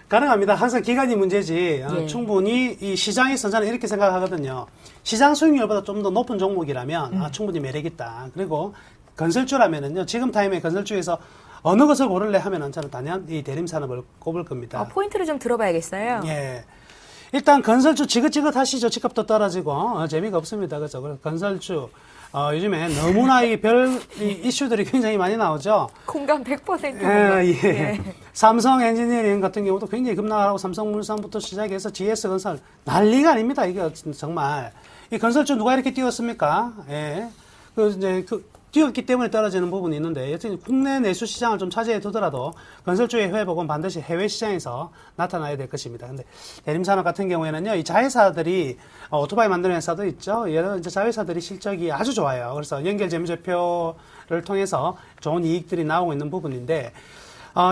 가능합니다. 항상 기간이 문제지. 충분히 이 시장에서 저는 이렇게 생각하거든요. 시장 수익률보다 좀 더 높은 종목이라면 충분히 매력있다. 그리고 건설주라면은요. 지금 타임에 건설주에서 어느 것을 고를래 하면은 저는 단연 이 대림산업을 꼽을 겁니다. 포인트를 좀 들어봐야겠어요. 예. 일단 건설주 지긋지긋하시죠. 집값도 떨어지고 재미가 없습니다. 그렇죠? 그래서 건설주 요즘에 너무나 이슈들이 굉장히 많이 나오죠. 공감 100%. 예. 삼성 엔지니어링 같은 경우도 굉장히 급락하고 삼성물산부터 시작해서 GS건설 난리가 아닙니다. 이게 정말 이 건설주 누가 이렇게 띄웠습니까? 예. 뛰었기 때문에 떨어지는 부분이 있는데 여튼 국내 내수 시장을 좀 차지해 두더라도 건설주의 회복은 반드시 해외 시장에서 나타나야 될 것입니다. 근데 대림산업 같은 경우에는요, 이 자회사들이 오토바이 만드는 회사도 있죠. 이런 자회사들이 실적이 아주 좋아요. 그래서 연결 재무제표를 통해서 좋은 이익들이 나오고 있는 부분인데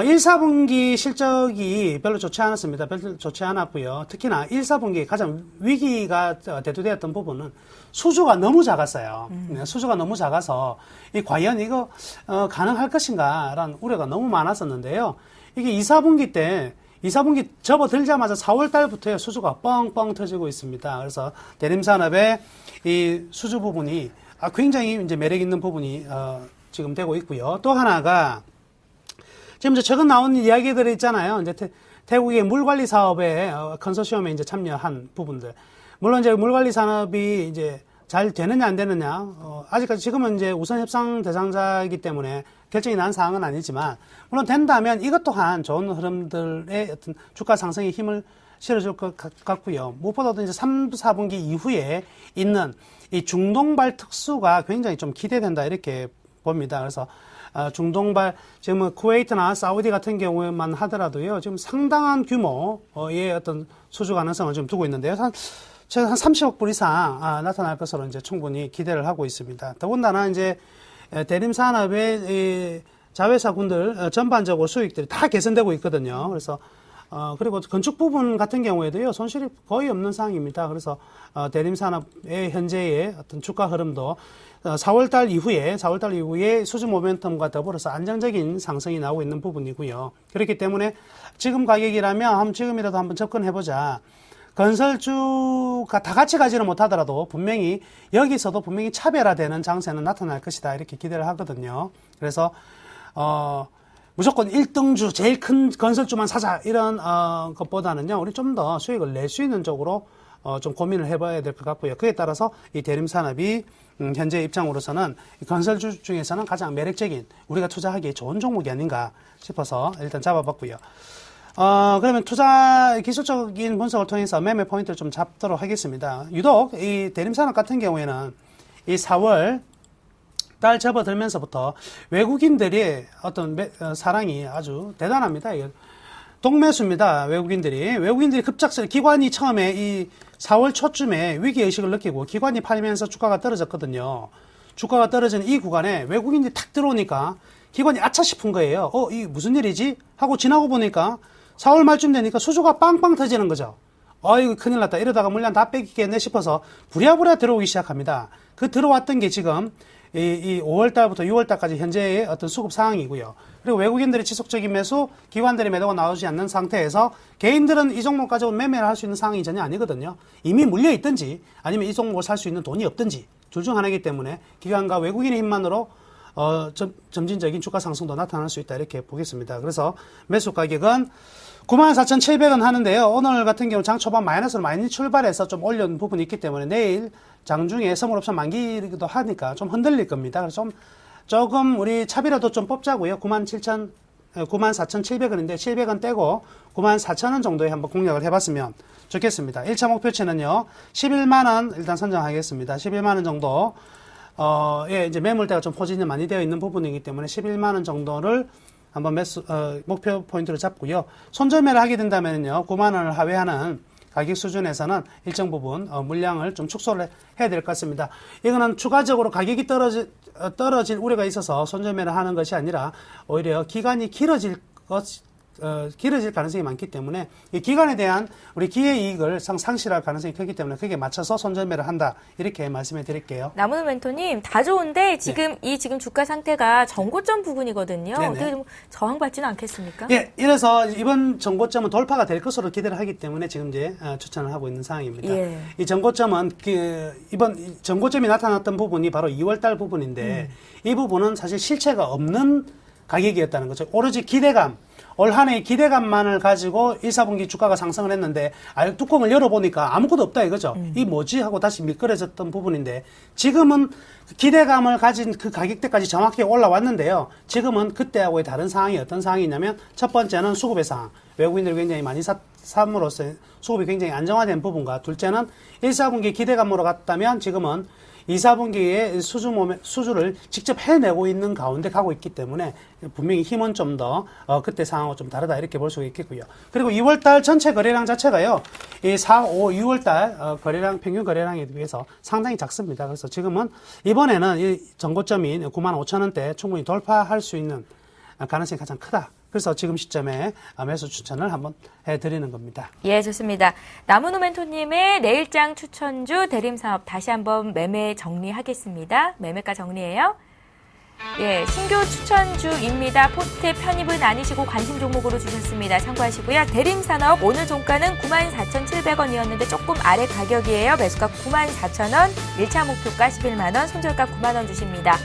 1, 4분기 실적이 별로 좋지 않았습니다. 별로 좋지 않았고요. 특히나 1, 4분기 가장 위기가 대두되었던 부분은 수주가 너무 작았어요. 수주가 너무 작아서 과연 이거 가능할 것인가라는 우려가 너무 많았었는데요. 이게 2, 4분기 접어들자마자 4월 달부터 수주가 뻥뻥 터지고 있습니다. 그래서 대림산업의 이 수주 부분이 굉장히 이제 매력 있는 부분이 지금 되고 있고요. 또 하나가 지금 이제 최근 나온 이야기들이 있잖아요. 이제 태국의 물관리 사업에 컨소시엄에 이제 참여한 부분들. 물론 이제 물관리 산업이 이제 잘 되느냐 안 되느냐 아직까지 지금은 이제 우선 협상 대상자이기 때문에 결정이 난 사항은 아니지만 물론 된다면 이것 또한 좋은 흐름들의 어떤 주가 상승에 힘을 실어줄 것 같고요. 무엇보다도 이제 3, 4분기 이후에 있는 이 중동발 특수가 굉장히 좀 기대된다 이렇게 봅니다. 그래서 중동발 지금 쿠웨이트나 사우디 같은 경우에만 하더라도요 지금 상당한 규모의 어떤 수주 가능성을 지금 두고 있는데요. 제가 한 30억 불 이상 나타날 것으로 이제 충분히 기대를 하고 있습니다. 더군다나 이제 대림 산업의 자회사군들 전반적으로 수익들이 다 개선되고 있거든요. 그래서 그리고 건축 부분 같은 경우에도요 손실이 거의 없는 상황입니다. 그래서 대림 산업의 현재의 어떤 주가 흐름도 4월달 이후에 수주 모멘텀과 더불어서 안정적인 상승이 나오고 있는 부분이고요. 그렇기 때문에 지금 가격이라면 지금이라도 한번 접근해보자. 건설주가 다 같이 가지는 못하더라도 분명히 여기서도 분명히 차별화되는 장세는 나타날 것이다 이렇게 기대를 하거든요. 그래서 무조건 1등주 제일 큰 건설주만 사자 이런 것보다는요 우리 좀 더 수익을 낼 수 있는 쪽으로 좀 고민을 해봐야 될 것 같고요. 그에 따라서 이 대림산업이 현재 입장으로서는 건설주 중에서는 가장 매력적인 우리가 투자하기에 좋은 종목이 아닌가 싶어서 일단 잡아봤고요. 그러면 투자 기술적인 분석을 통해서 매매 포인트를 좀 잡도록 하겠습니다. 유독 이 대림산업 같은 경우에는 이 4월 달 접어들면서부터 외국인들의 어떤 사랑이 아주 대단합니다. 동매수입니다. 외국인들이 급작스럽게 기관이 처음에 이 4월 초쯤에 위기의식을 느끼고 기관이 팔면서 주가가 떨어졌거든요. 주가가 떨어지는 이 구간에 외국인들이 탁 들어오니까 기관이 아차 싶은 거예요. 이게 무슨 일이지? 하고 지나고 보니까 4월 말쯤 되니까 수주가 빵빵 터지는 거죠. 이거 큰일 났다. 이러다가 물량 다 뺏기겠네 싶어서 부랴부랴 들어오기 시작합니다. 그 들어왔던 게 지금 이 5월달부터 6월달까지 현재의 어떤 수급 상황이고요. 그리고 외국인들의 지속적인 매수, 기관들의 매도가 나오지 않는 상태에서 개인들은 이 종목 가지고 매매를 할 수 있는 상황이 전혀 아니거든요. 이미 물려 있든지 아니면 이 종목을 살 수 있는 돈이 없든지 둘 중 하나이기 때문에 기관과 외국인의 힘만으로 점진적인 주가 상승도 나타날 수 있다 이렇게 보겠습니다. 그래서 매수 가격은 94,700원 하는데요. 오늘 같은 경우 장 초반 마이너스로 많이 출발해서 좀 올려놓은 부분이 있기 때문에 내일 장중에 선물옵션 만기이기도 하니까 좀 흔들릴 겁니다. 그래서 조금 우리 차비라도 좀 뽑자고요. 94,700원인데 700원 떼고 94,000원 정도에 한번 공략을 해봤으면 좋겠습니다. 1차 목표치는요. 11만원 일단 선정하겠습니다. 11만원 정도 이제 매물대가 좀 포진이 많이 되어 있는 부분이기 때문에 11만원 정도를 한번 목표 포인트로 잡고요. 손절매를 하게 된다면요. 9만원을 하회하는 가격 수준에서는 일정 부분 물량을 좀 축소를 해야 될 것 같습니다. 이거는 추가적으로 가격이 떨어질 우려가 있어서 손절매를 하는 것이 아니라 오히려 기간이 길어질 가능성이 많기 때문에 이 기간에 대한 우리 기회이익을 상실할 가능성이 크기 때문에 그게 맞춰서 손절매를 한다 이렇게 말씀해 드릴게요. 나무는 멘토님 다 좋은데 지금 지금 주가 상태가 정고점 부분이거든요. 네네. 어떻게 좀 저항받지는 않겠습니까? 예, 이래서 이번 정고점은 돌파가 될 것으로 기대를 하기 때문에 지금 이제 추천을 하고 있는 상황입니다. 예. 이 정고점은 이번 정고점이 나타났던 부분이 바로 2월달 부분인데 이 부분은 사실 실체가 없는 가격이었다는 거죠. 오로지 기대감. 올 한 해의 기대감만을 가지고 1, 4분기 주가가 상승을 했는데 뚜껑을 열어보니까 아무것도 없다 이거죠. 이 뭐지? 하고 다시 미끄러졌던 부분인데 지금은 기대감을 가진 그 가격대까지 정확히 올라왔는데요. 지금은 그때하고의 다른 상황이 어떤 상황이냐면 첫 번째는 수급의 상황. 외국인들이 굉장히 많이 삼으로써 수급이 굉장히 안정화된 부분과 둘째는 1, 4분기 기대감으로 갔다면 지금은 2, 4분기에 수주를 직접 해내고 있는 가운데 가고 있기 때문에 분명히 힘은 좀 더 그때 상황하고 좀 다르다 이렇게 볼 수가 있겠고요. 그리고 2월달 전체 거래량 자체가요. 이 4, 5, 6월달 거래량 평균 거래량에 비해서 상당히 작습니다. 그래서 지금은 이번에는 이 정고점인 95,000원대 충분히 돌파할 수 있는 가능성이 가장 크다. 그래서 지금 시점에 매수 추천을 한번 해드리는 겁니다. 예, 좋습니다. 나무노 멘토님의 내일장 추천주 대림사업 다시 한번 매매 정리하겠습니다. 매매가 정리해요. 예, 신규 추천주입니다. 포트에 편입은 아니시고 관심 종목으로 주셨습니다. 참고하시고요. 대림산업 오늘 종가는 94,700원이었는데 조금 아래 가격이에요. 매수가 94,000원, 1차 목표가 11만원, 손절가 9만원 주십니다.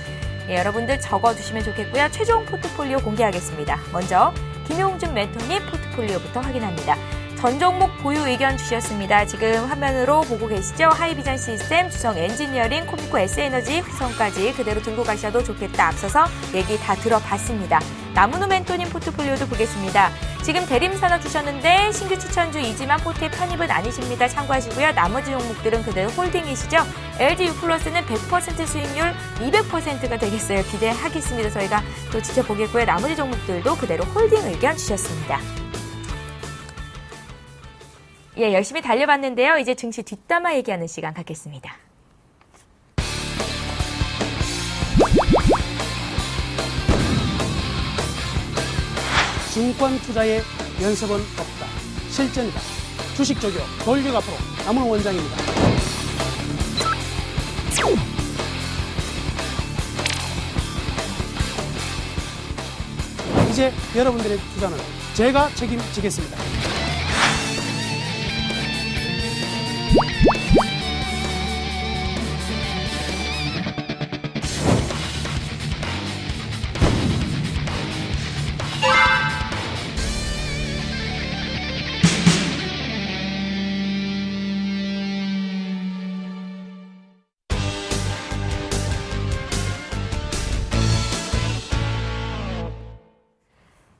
예, 여러분들 적어두시면 좋겠고요. 최종 포트폴리오 공개하겠습니다. 먼저 김용준 멘토님 포트폴리오부터 확인합니다. 전 종목 보유 의견 주셨습니다. 지금 화면으로 보고 계시죠? 하이비전 시스템, 주성 엔지니어링, 코미코 S에너지, 후성까지 그대로 들고 가셔도 좋겠다. 앞서서 얘기 다 들어봤습니다. 나무노 멘토님 포트폴리오도 보겠습니다. 지금 대림산업 주셨는데 신규 추천주이지만 포트의 편입은 아니십니다. 참고하시고요. 나머지 종목들은 그대로 홀딩이시죠? LG U+는 100% 수익률 200%가 되겠어요. 기대하겠습니다. 저희가 또 지켜보겠고요. 나머지 종목들도 그대로 홀딩 의견 주셨습니다. 예, 열심히 달려봤는데요. 이제 증시 뒷담화 얘기하는 시간 갖겠습니다. 증권 투자의 연습은 없다. 실전이다. 주식 조교 돌격 앞으로 남은 원장입니다. 이제 여러분들의 투자는 제가 책임지겠습니다.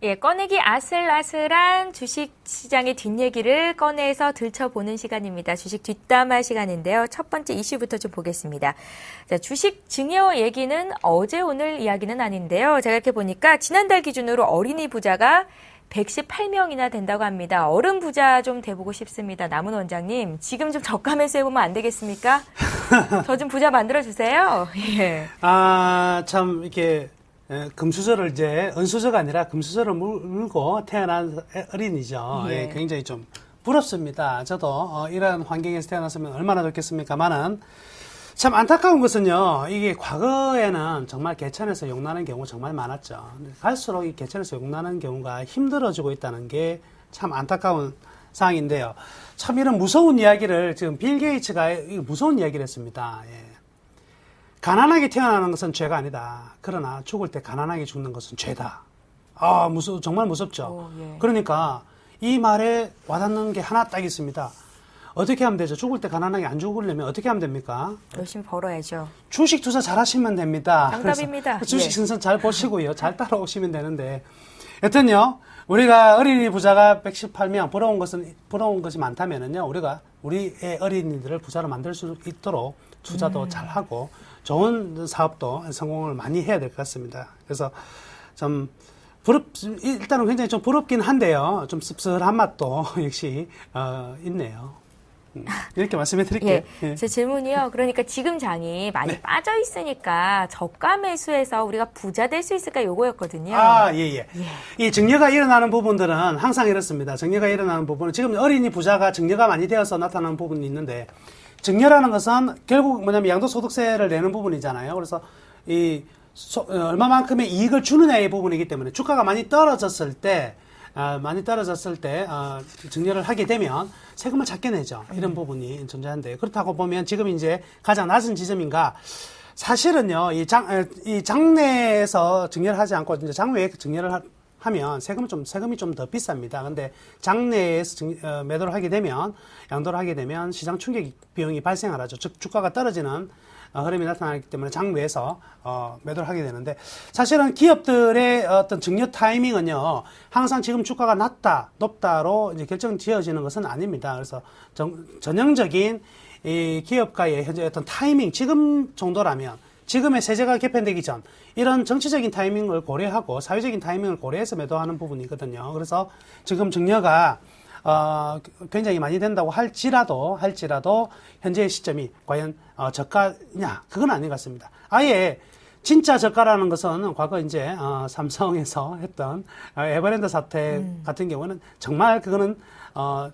예, 꺼내기 아슬아슬한 주식 시장의 뒷얘기를 꺼내서 들춰보는 시간입니다. 주식 뒷담화 시간인데요. 첫 번째 이슈부터 좀 보겠습니다. 자, 주식 증여 얘기는 어제 오늘 이야기는 아닌데요. 제가 이렇게 보니까 지난달 기준으로 어린이 부자가 118명이나 된다고 합니다. 어른 부자 좀 돼보고 싶습니다. 남은 원장님, 지금 좀 저가 매수해보면 안 되겠습니까? 저 좀 부자 만들어주세요. 예. 참, 이렇게, 금수저를 이제, 은수저가 아니라 금수저를 물고 태어난 어린이죠. 예. 예, 굉장히 좀 부럽습니다. 저도, 이런 환경에서 태어났으면 얼마나 좋겠습니까만은, 참 안타까운 것은요, 이게 과거에는 정말 개천에서 욕나는 경우가 정말 많았죠. 근데 갈수록 이 개천에서 욕나는 경우가 힘들어지고 있다는 게 참 안타까운 상황인데요. 참 이런 무서운 이야기를 지금 빌 게이츠가 무서운 이야기를 했습니다. 예. 가난하게 태어나는 것은 죄가 아니다. 그러나 죽을 때 가난하게 죽는 것은 죄다. 정말 무섭죠. 예. 그러니까 이 말에 와닿는 게 하나 딱 있습니다. 어떻게 하면 되죠? 죽을 때 가난하게 안 죽으려면 어떻게 하면 됩니까? 열심히 벌어야죠. 주식 투자 잘 하시면 됩니다. 정답입니다. 그래서 주식 예. 순서 잘 보시고요. 잘 따라오시면 되는데. 여튼요, 우리가 어린이 부자가 118명, 부러운 것이 많다면은요, 우리의 어린이들을 부자로 만들 수 있도록 투자도 잘 하고, 좋은 사업도 성공을 많이 해야 될 것 같습니다. 그래서 좀, 일단은 굉장히 좀 부럽긴 한데요. 좀 씁쓸한 맛도 역시, 있네요. 이렇게 말씀해 드릴게요. 예, 제 질문이요. 그러니까 지금 장이 많이 빠져 있으니까 저가 매수해서 우리가 부자 될 수 있을까 요거였거든요. 예. 이 증여가 일어나는 부분들은 항상 이렇습니다. 증여가 일어나는 부분은 지금 어린이 부자가 증여가 많이 되어서 나타나는 부분이 있는데 증여라는 것은 결국 뭐냐면 양도소득세를 내는 부분이잖아요. 그래서 얼마만큼의 이익을 주느냐의 부분이기 때문에 주가가 많이 떨어졌을 때 증여를 하게 되면 세금을 작게 내죠. 이런 부분이 존재한데 그렇다고 보면 지금 이제 가장 낮은 지점인가 사실은요, 이 장내에서 증여를 하지 않고 이제 장외에 증여를 하면 세금이 좀 더 비쌉니다. 근데 장내에서 매도를 하게 되면 양도를 하게 되면 시장 충격 비용이 발생을 하죠. 즉 주가가 떨어지는 흐름이 나타나기 때문에 장외에서 매도를 하게 되는데 사실은 기업들의 어떤 증여 타이밍은요 항상 지금 주가가 높다로 이제 결정 지어지는 것은 아닙니다. 그래서 전형적인 이 기업가의 현재 어떤 타이밍 지금 정도라면 지금의 세제가 개편되기 전 이런 정치적인 타이밍을 고려하고 사회적인 타이밍을 고려해서 매도하는 부분이거든요. 그래서 지금 증여가 굉장히 많이 된다고 할지라도 현재의 시점이 과연 저가냐 그건 아닌 것 같습니다. 아예 진짜 저가라는 것은 과거 이제 삼성에서 했던 에버랜드 사태 같은 경우는 정말 그거는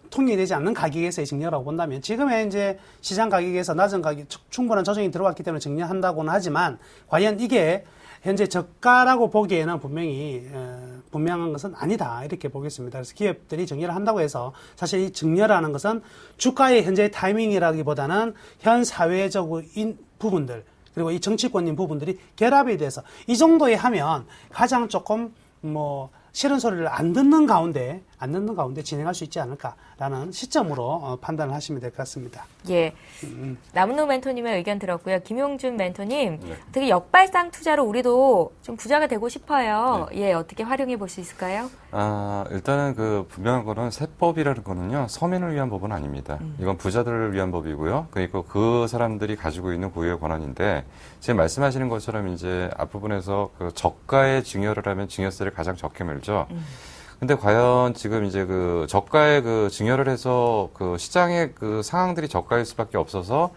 통일이 되지 않는 가격에서의 증여라고 본다면 지금의 이제 시장 가격에서 낮은 가격 충분한 조정이 들어왔기 때문에 증여한다고는 하지만 과연 이게 현재 저가라고 보기에는 분명한 것은 아니다 이렇게 보겠습니다. 그래서 기업들이 증여를 한다고 해서 사실 이 증여라는 것은 주가의 현재의 타이밍이라기보다는 현 사회적인 부분들 그리고 이 정치권인 부분들이 결합이 돼서 이 정도에 하면 가장 조금 싫은 소리를 안 듣는 가운데 진행할 수 있지 않을까라는 시점으로 판단을 하시면 될 것 같습니다. 예. 남은호 멘토님의 의견 들었고요. 김용준 멘토님, 되게 역발상 투자로 우리도 좀 부자가 되고 싶어요. 예, 어떻게 활용해 볼 수 있을까요? 일단은 분명한 거는 세법이라는 거는요, 서민을 위한 법은 아닙니다. 이건 부자들을 위한 법이고요. 그리고 그 사람들이 가지고 있는 고유의 권한인데, 지금 말씀하시는 것처럼 이제 앞부분에서 저가의 증여를 하면 증여세를 가장 적게 물죠. 근데 과연 지금 이제 저가의 증여를 해서 시장의 상황들이 저가일 수밖에 없어서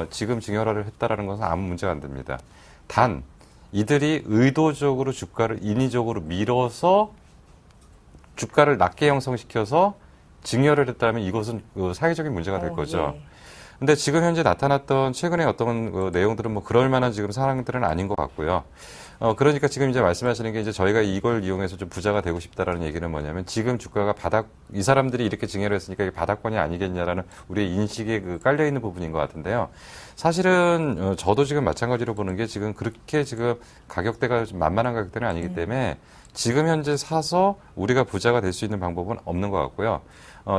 지금 증여를 했다라는 것은 아무 문제가 안 됩니다. 단 이들이 의도적으로 주가를 인위적으로 밀어서 주가를 낮게 형성시켜서 증여를 했다면 이것은 사회적인 문제가 될 거죠. 예. 근데 지금 현재 나타났던 최근에 어떤 내용들은 그럴 만한 지금 상황들은 아닌 것 같고요. 그러니까 지금 이제 말씀하시는 게 이제 저희가 이걸 이용해서 좀 부자가 되고 싶다라는 얘기는 뭐냐면 지금 주가가 이 사람들이 이렇게 증여를 했으니까 이게 바닥권이 아니겠냐라는 우리의 인식에 깔려 있는 부분인 것 같은데요. 사실은 저도 지금 마찬가지로 보는 게 지금 그렇게 지금 가격대가 좀 만만한 가격대는 아니기 때문에 지금 현재 사서 우리가 부자가 될 수 있는 방법은 없는 것 같고요.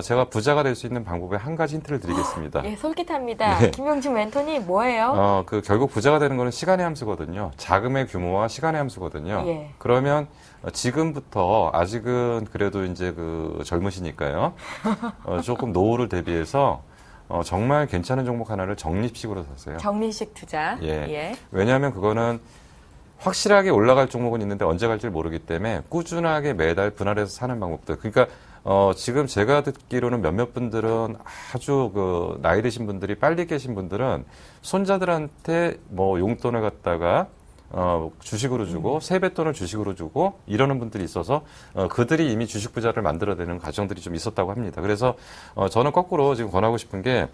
제가 부자가 될 수 있는 방법에 한 가지 힌트를 드리겠습니다. 예, 솔깃합니다. 네. 김용준 멘토님 뭐예요? 결국 부자가 되는 거는 시간의 함수거든요. 자금의 규모와 시간의 함수거든요. 예. 그러면 지금부터 아직은 그래도 이제 젊으시니까요. 조금 노후를 대비해서 정말 괜찮은 종목 하나를 적립식으로 사세요. 적립식 투자. 예. 왜냐하면 그거는 확실하게 올라갈 종목은 있는데 언제 갈지 모르기 때문에 꾸준하게 매달 분할해서 사는 방법들. 그러니까 지금 제가 듣기로는 몇몇 분들은 아주 나이 드신 분들이 빨리 계신 분들은 손자들한테 용돈을 갖다가 주식으로 주고 세뱃돈을 주식으로 주고 이러는 분들이 있어서 그들이 이미 주식 부자를 만들어내는 과정들이 좀 있었다고 합니다. 그래서 저는 거꾸로 지금 권하고 싶은 게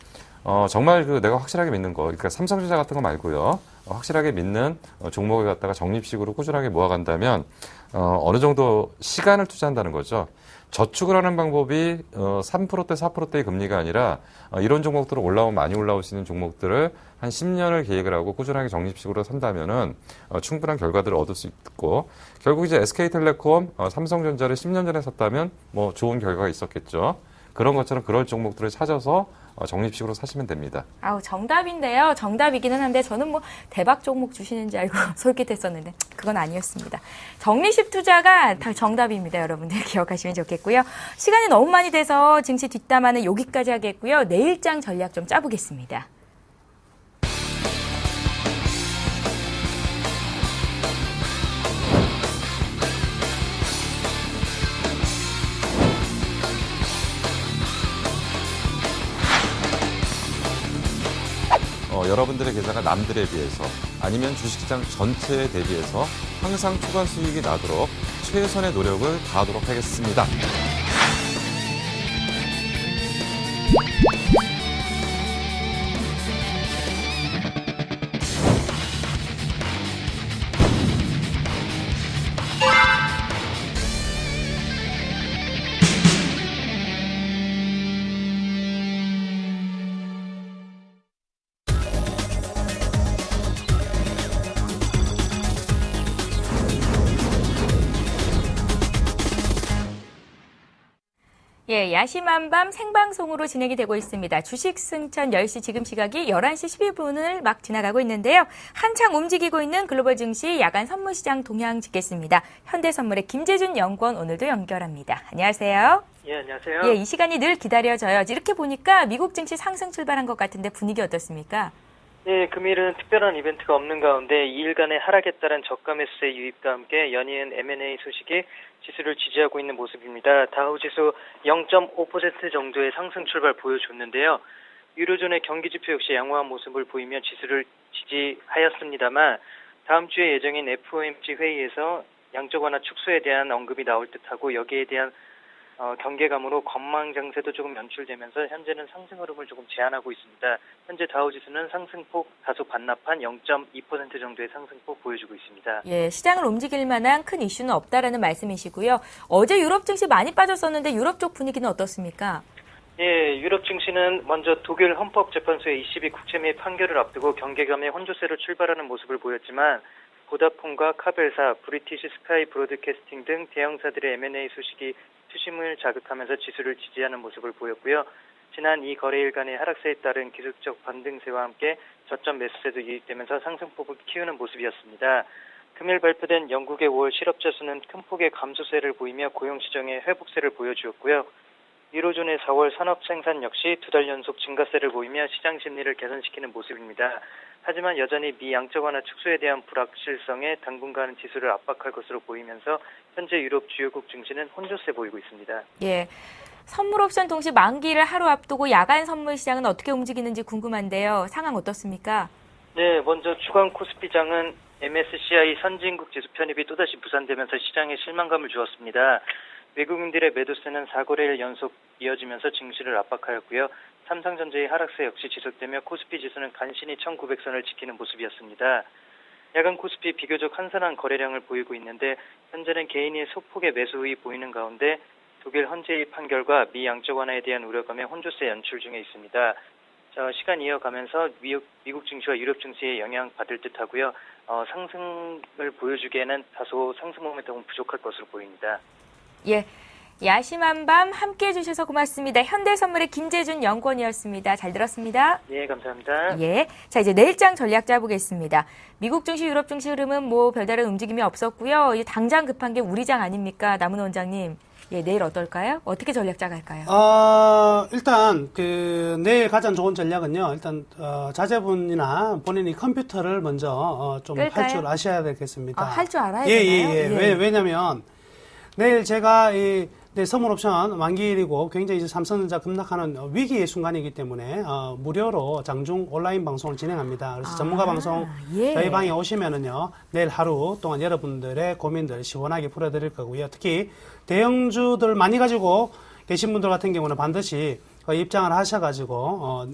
정말 내가 확실하게 믿는 거, 그러니까 삼성전자 같은 거 말고요. 확실하게 믿는 종목을 갖다가 적립식으로 꾸준하게 모아간다면 어느 정도 시간을 투자한다는 거죠. 저축을 하는 방법이 3%대, 4%대의 금리가 아니라 이런 종목들은 많이 올라올 수 있는 종목들을 한 10년을 계획을 하고 꾸준하게 적립식으로 산다면은 충분한 결과들을 얻을 수 있고 결국 이제 SK텔레콤, 삼성전자를 10년 전에 샀다면 좋은 결과가 있었겠죠. 그런 것처럼 그럴 종목들을 찾아서 적립식으로 사시면 됩니다. 정답인데요. 정답이기는 한데 저는 대박 종목 주시는 줄 알고 솔깃했었는데 그건 아니었습니다. 적립식 투자가 다 정답입니다. 여러분들 기억하시면 좋겠고요. 시간이 너무 많이 돼서 증시 뒷담화는 여기까지 하겠고요. 내일장 전략 좀 짜보겠습니다. 여러분들의 계좌가 남들에 비해서 아니면 주식시장 전체에 대비해서 항상 추가 수익이 나도록 최선의 노력을 다하도록 하겠습니다. 예, 야심한밤 생방송으로 진행이 되고 있습니다. 주식 승천 10시 지금 시각이 11시 12분을 막 지나가고 있는데요. 한창 움직이고 있는 글로벌 증시 야간 선물시장 동향 짚겠습니다. 현대선물의 김재준 연구원 오늘도 연결합니다. 안녕하세요. 예, 안녕하세요. 예, 이 시간이 늘 기다려져요. 이렇게 보니까 미국 증시 상승 출발한 것 같은데 분위기 어떻습니까? 네, 금일은 특별한 이벤트가 없는 가운데 2일간의 하락에 따른 저가 매수세 유입과 함께 연이은 M&A 소식이 지수를 지지하고 있는 모습입니다. 다우지수 0.5% 정도의 상승 출발 보여줬는데요. 유로존의 경기지표 역시 양호한 모습을 보이며 지수를 지지하였습니다만 다음 주에 예정인 FOMC 회의에서 양적 완화 축소에 대한 언급이 나올 듯하고 여기에 대한 경계감으로 건망 장세도 조금 연출되면서 현재는 상승 흐름을 조금 제한하고 있습니다. 현재 다우지수는 상승폭 다소 반납한 0.2% 정도의 상승폭 보여주고 있습니다. 예, 시장을 움직일 만한 큰 이슈는 없다라는 말씀이시고요. 어제 유럽 증시 많이 빠졌었는데 유럽 쪽 분위기는 어떻습니까? 예, 유럽 증시는 먼저 독일 헌법재판소의 ECB 국채매입 판결을 앞두고 경계감에 혼조세로 출발하는 모습을 보였지만 보다폰과 카벨사, 브리티시 스카이 브로드캐스팅 등 대형사들의 M&A 소식이 투심을 자극하면서 지수를 지지하는 모습을 보였고요. 지난 이 거래일간의 하락세에 따른 기술적 반등세와 함께 저점 매수세도 유입되면서 상승폭을 키우는 모습이었습니다. 금일 발표된 영국의 5월 실업자 수는 큰 폭의 감소세를 보이며 고용시장의 회복세를 보여주었고요. 유로존의 4월 산업생산 역시 2달 연속 증가세를 보이며 시장 심리를 개선시키는 모습입니다. 하지만 여전히 미 양적 완화 축소에 대한 불확실성에 당분간은 지수를 압박할 것으로 보이면서 현재 유럽 주요국 증시는 혼조세 보이고 있습니다. 예. 선물 옵션 동시 만기를 하루 앞두고 야간 선물 시장은 어떻게 움직이는지 궁금한데요. 상황 어떻습니까? 네, 먼저 주간 코스피장은 MSCI 선진국 지수 편입이 또다시 부산되면서 시장에 실망감을 주었습니다. 외국인들의 매도세는 4거래일 연속 이어지면서 증시를 압박하였고요. 삼성전자의 하락세 역시 지속되며 코스피 지수는 간신히 1900선을 지키는 모습이었습니다. 야간 코스피 비교적 한산한 거래량을 보이고 있는데 현재는 개인의 소폭의 매수의 보이는 가운데 독일 헌재의 판결과 미 양적 완화에 대한 우려감에 혼조세 연출 중에 있습니다. 시간 이어가면서 미국 증시와 유럽 증시에 영향받을 듯하고요. 상승을 보여주기에는 다소 상승 모멘텀은 부족할 것으로 보입니다. 예. 야심한 밤 함께해 주셔서 고맙습니다. 현대선물의 김재준 연구원이었습니다. 잘 들었습니다. 예, 감사합니다. 예. 자, 이제 내일장 전략 짜보겠습니다. 미국 증시, 유럽 증시 흐름은 뭐 별다른 움직임이 없었고요. 당장 급한 게 우리장 아닙니까? 남은 원장님. 예, 내일 어떨까요? 어떻게 전략 짜갈까요? 일단 내일 가장 좋은 전략은요. 일단 자제분이나 본인이 컴퓨터를 먼저 좀 할 줄 아셔야 되겠습니다. 할 줄 알아야 되나요? 되나요? 왜냐면 내일 제가 선물옵션 만기일이고 굉장히 이제 삼성전자 급락하는 위기의 순간이기 때문에 무료로 장중 온라인 방송을 진행합니다. 그래서 전문가 방송 저희 방에 오시면은요 내일 하루 동안 여러분들의 고민들 시원하게 풀어드릴 거고요. 특히 대형주들 많이 가지고 계신 분들 같은 경우는 반드시 입장을 하셔가지고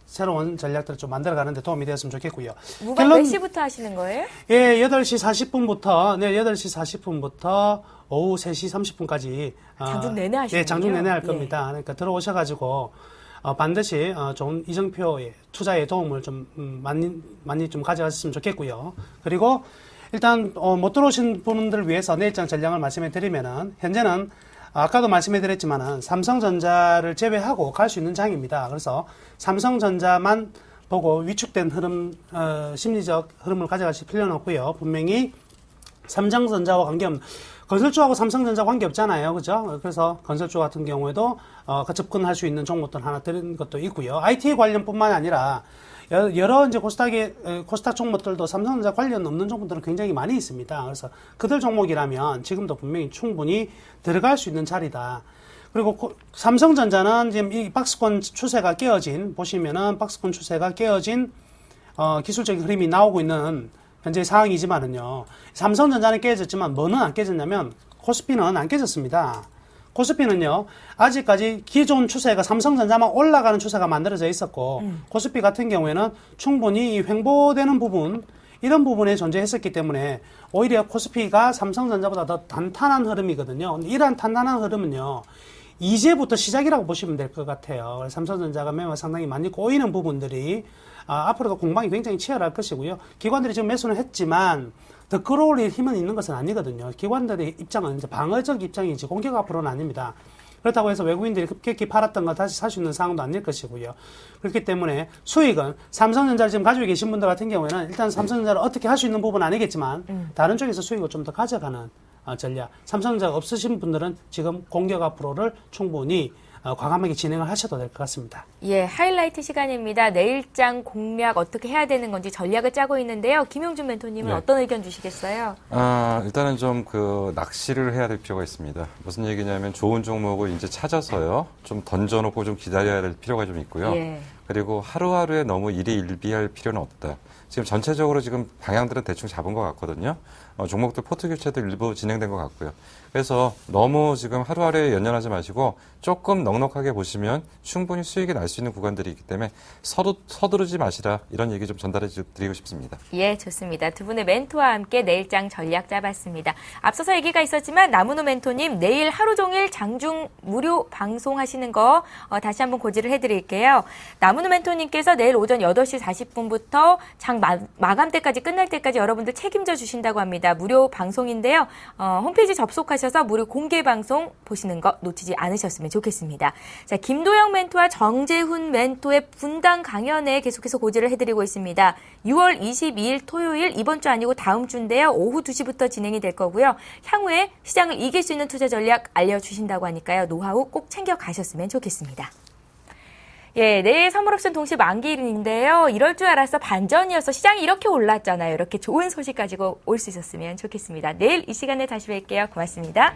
새로운 전략들을 좀 만들어가는 데 도움이 되었으면 좋겠고요. 무관 몇 시부터 하시는 거예요? 예, 8시 40분부터, 내일 8시 40분부터 오후 3시 30분까지. 장중 내내 하시는 예, 장중 내내 할 겁니다. 그러니까 들어오셔가지고, 반드시, 좋은 이정표의 투자에 도움을 좀, 많이 좀 가져가셨으면 좋겠고요. 그리고, 일단, 못 들어오신 분들 위해서 내일장 전략을 말씀해 드리면은, 현재는 아까도 말씀해 드렸지만은 삼성전자를 제외하고 갈 수 있는 장입니다. 그래서 삼성전자만 보고 위축된 흐름, 심리적 흐름을 가져가실 필요는 없고요. 분명히 삼성전자와 관계없는, 건설주하고 삼성전자 관계없잖아요. 그죠? 그래서 건설주 같은 경우에도, 접근할 수 있는 종목들 하나 드린 것도 있고요. IT 관련뿐만 아니라 여러 이제 코스닥 종목들도 삼성전자 관련 없는 종목들은 굉장히 많이 있습니다. 그래서 그들 종목이라면 지금도 분명히 충분히 들어갈 수 있는 자리다. 그리고 삼성전자는 지금 이 박스권 추세가 깨어진, 보시면은 박스권 추세가 깨어진, 기술적인 흐름이 나오고 있는 현재 상황이지만은요. 삼성전자는 깨졌지만 뭐는 안 깨졌냐면 코스피는 안 깨졌습니다. 코스피는요, 아직까지 기존 추세가 삼성전자만 올라가는 추세가 만들어져 있었고, 코스피 같은 경우에는 충분히 횡보되는 부분, 이런 부분에 존재했었기 때문에, 오히려 코스피가 삼성전자보다 더 단단한 흐름이거든요. 이러한 단단한 흐름은요, 이제부터 시작이라고 보시면 될 것 같아요. 삼성전자가 매매 상당히 많이 꼬이는 부분들이, 앞으로도 공방이 굉장히 치열할 것이고요. 기관들이 지금 매수는 했지만, 더 끌어올릴 힘은 있는 것은 아니거든요. 기관들의 입장은 이제 방어적 입장이지 공격 앞으로는 아닙니다. 그렇다고 해서 외국인들이 급격히 팔았던 거 다시 살 수 있는 상황도 아닐 것이고요. 그렇기 때문에 수익은 삼성전자를 지금 가지고 계신 분들 같은 경우에는 일단 삼성전자를 어떻게 할 수 있는 부분은 아니겠지만 다른 쪽에서 수익을 좀 더 가져가는 전략. 삼성전자가 없으신 분들은 지금 공격 앞으로를 충분히 과감하게 진행을 하셔도 될 것 같습니다. 예, 하이라이트 시간입니다. 내일장 공략 어떻게 해야 되는 건지 전략을 짜고 있는데요. 김용준 멘토님은 어떤 의견 주시겠어요? 일단은 좀 낚시를 해야 될 필요가 있습니다. 무슨 얘기냐면 좋은 종목을 이제 찾아서요. 좀 던져놓고 좀 기다려야 될 필요가 좀 있고요. 그리고 하루하루에 너무 일희일비할 필요는 없다. 지금 전체적으로 지금 방향들은 대충 잡은 것 같거든요. 종목들 포트 교체도 일부 진행된 것 같고요. 그래서 너무 지금 하루하루에 연연하지 마시고 조금 넉넉하게 보시면 충분히 수익이 날 수 있는 구간들이 있기 때문에 서두르지 마시라 이런 얘기 좀 전달해 드리고 싶습니다. 예, 좋습니다. 두 분의 멘토와 함께 내일장 전략 짜봤습니다. 앞서서 얘기가 있었지만 나무노 멘토님 내일 하루 종일 장중 무료 방송하시는 거 다시 한번 고지를 해드릴게요. 나무노 멘토님께서 내일 오전 8시 40분부터 장 마감 때까지 끝날 때까지 여러분들 책임져 주신다고 합니다. 무료 방송인데요. 홈페이지 접속하셔서 무료 공개 방송 보시는 거 놓치지 않으셨으면 좋겠습니다. 자, 김도영 멘토와 정재훈 멘토의 분당 강연에 계속해서 고지를 해드리고 있습니다. 6월 22일 토요일 이번 주 아니고 다음 주인데요. 오후 2시부터 진행이 될 거고요. 향후에 시장을 이길 수 있는 투자 전략 알려주신다고 하니까요. 노하우 꼭 챙겨가셨으면 좋겠습니다. 예, 내일 선물옵션 동시 만기일인데요. 이럴 줄 알았어 반전이어서 시장이 이렇게 올랐잖아요. 이렇게 좋은 소식 가지고 올 수 있었으면 좋겠습니다. 내일 이 시간에 다시 뵐게요. 고맙습니다.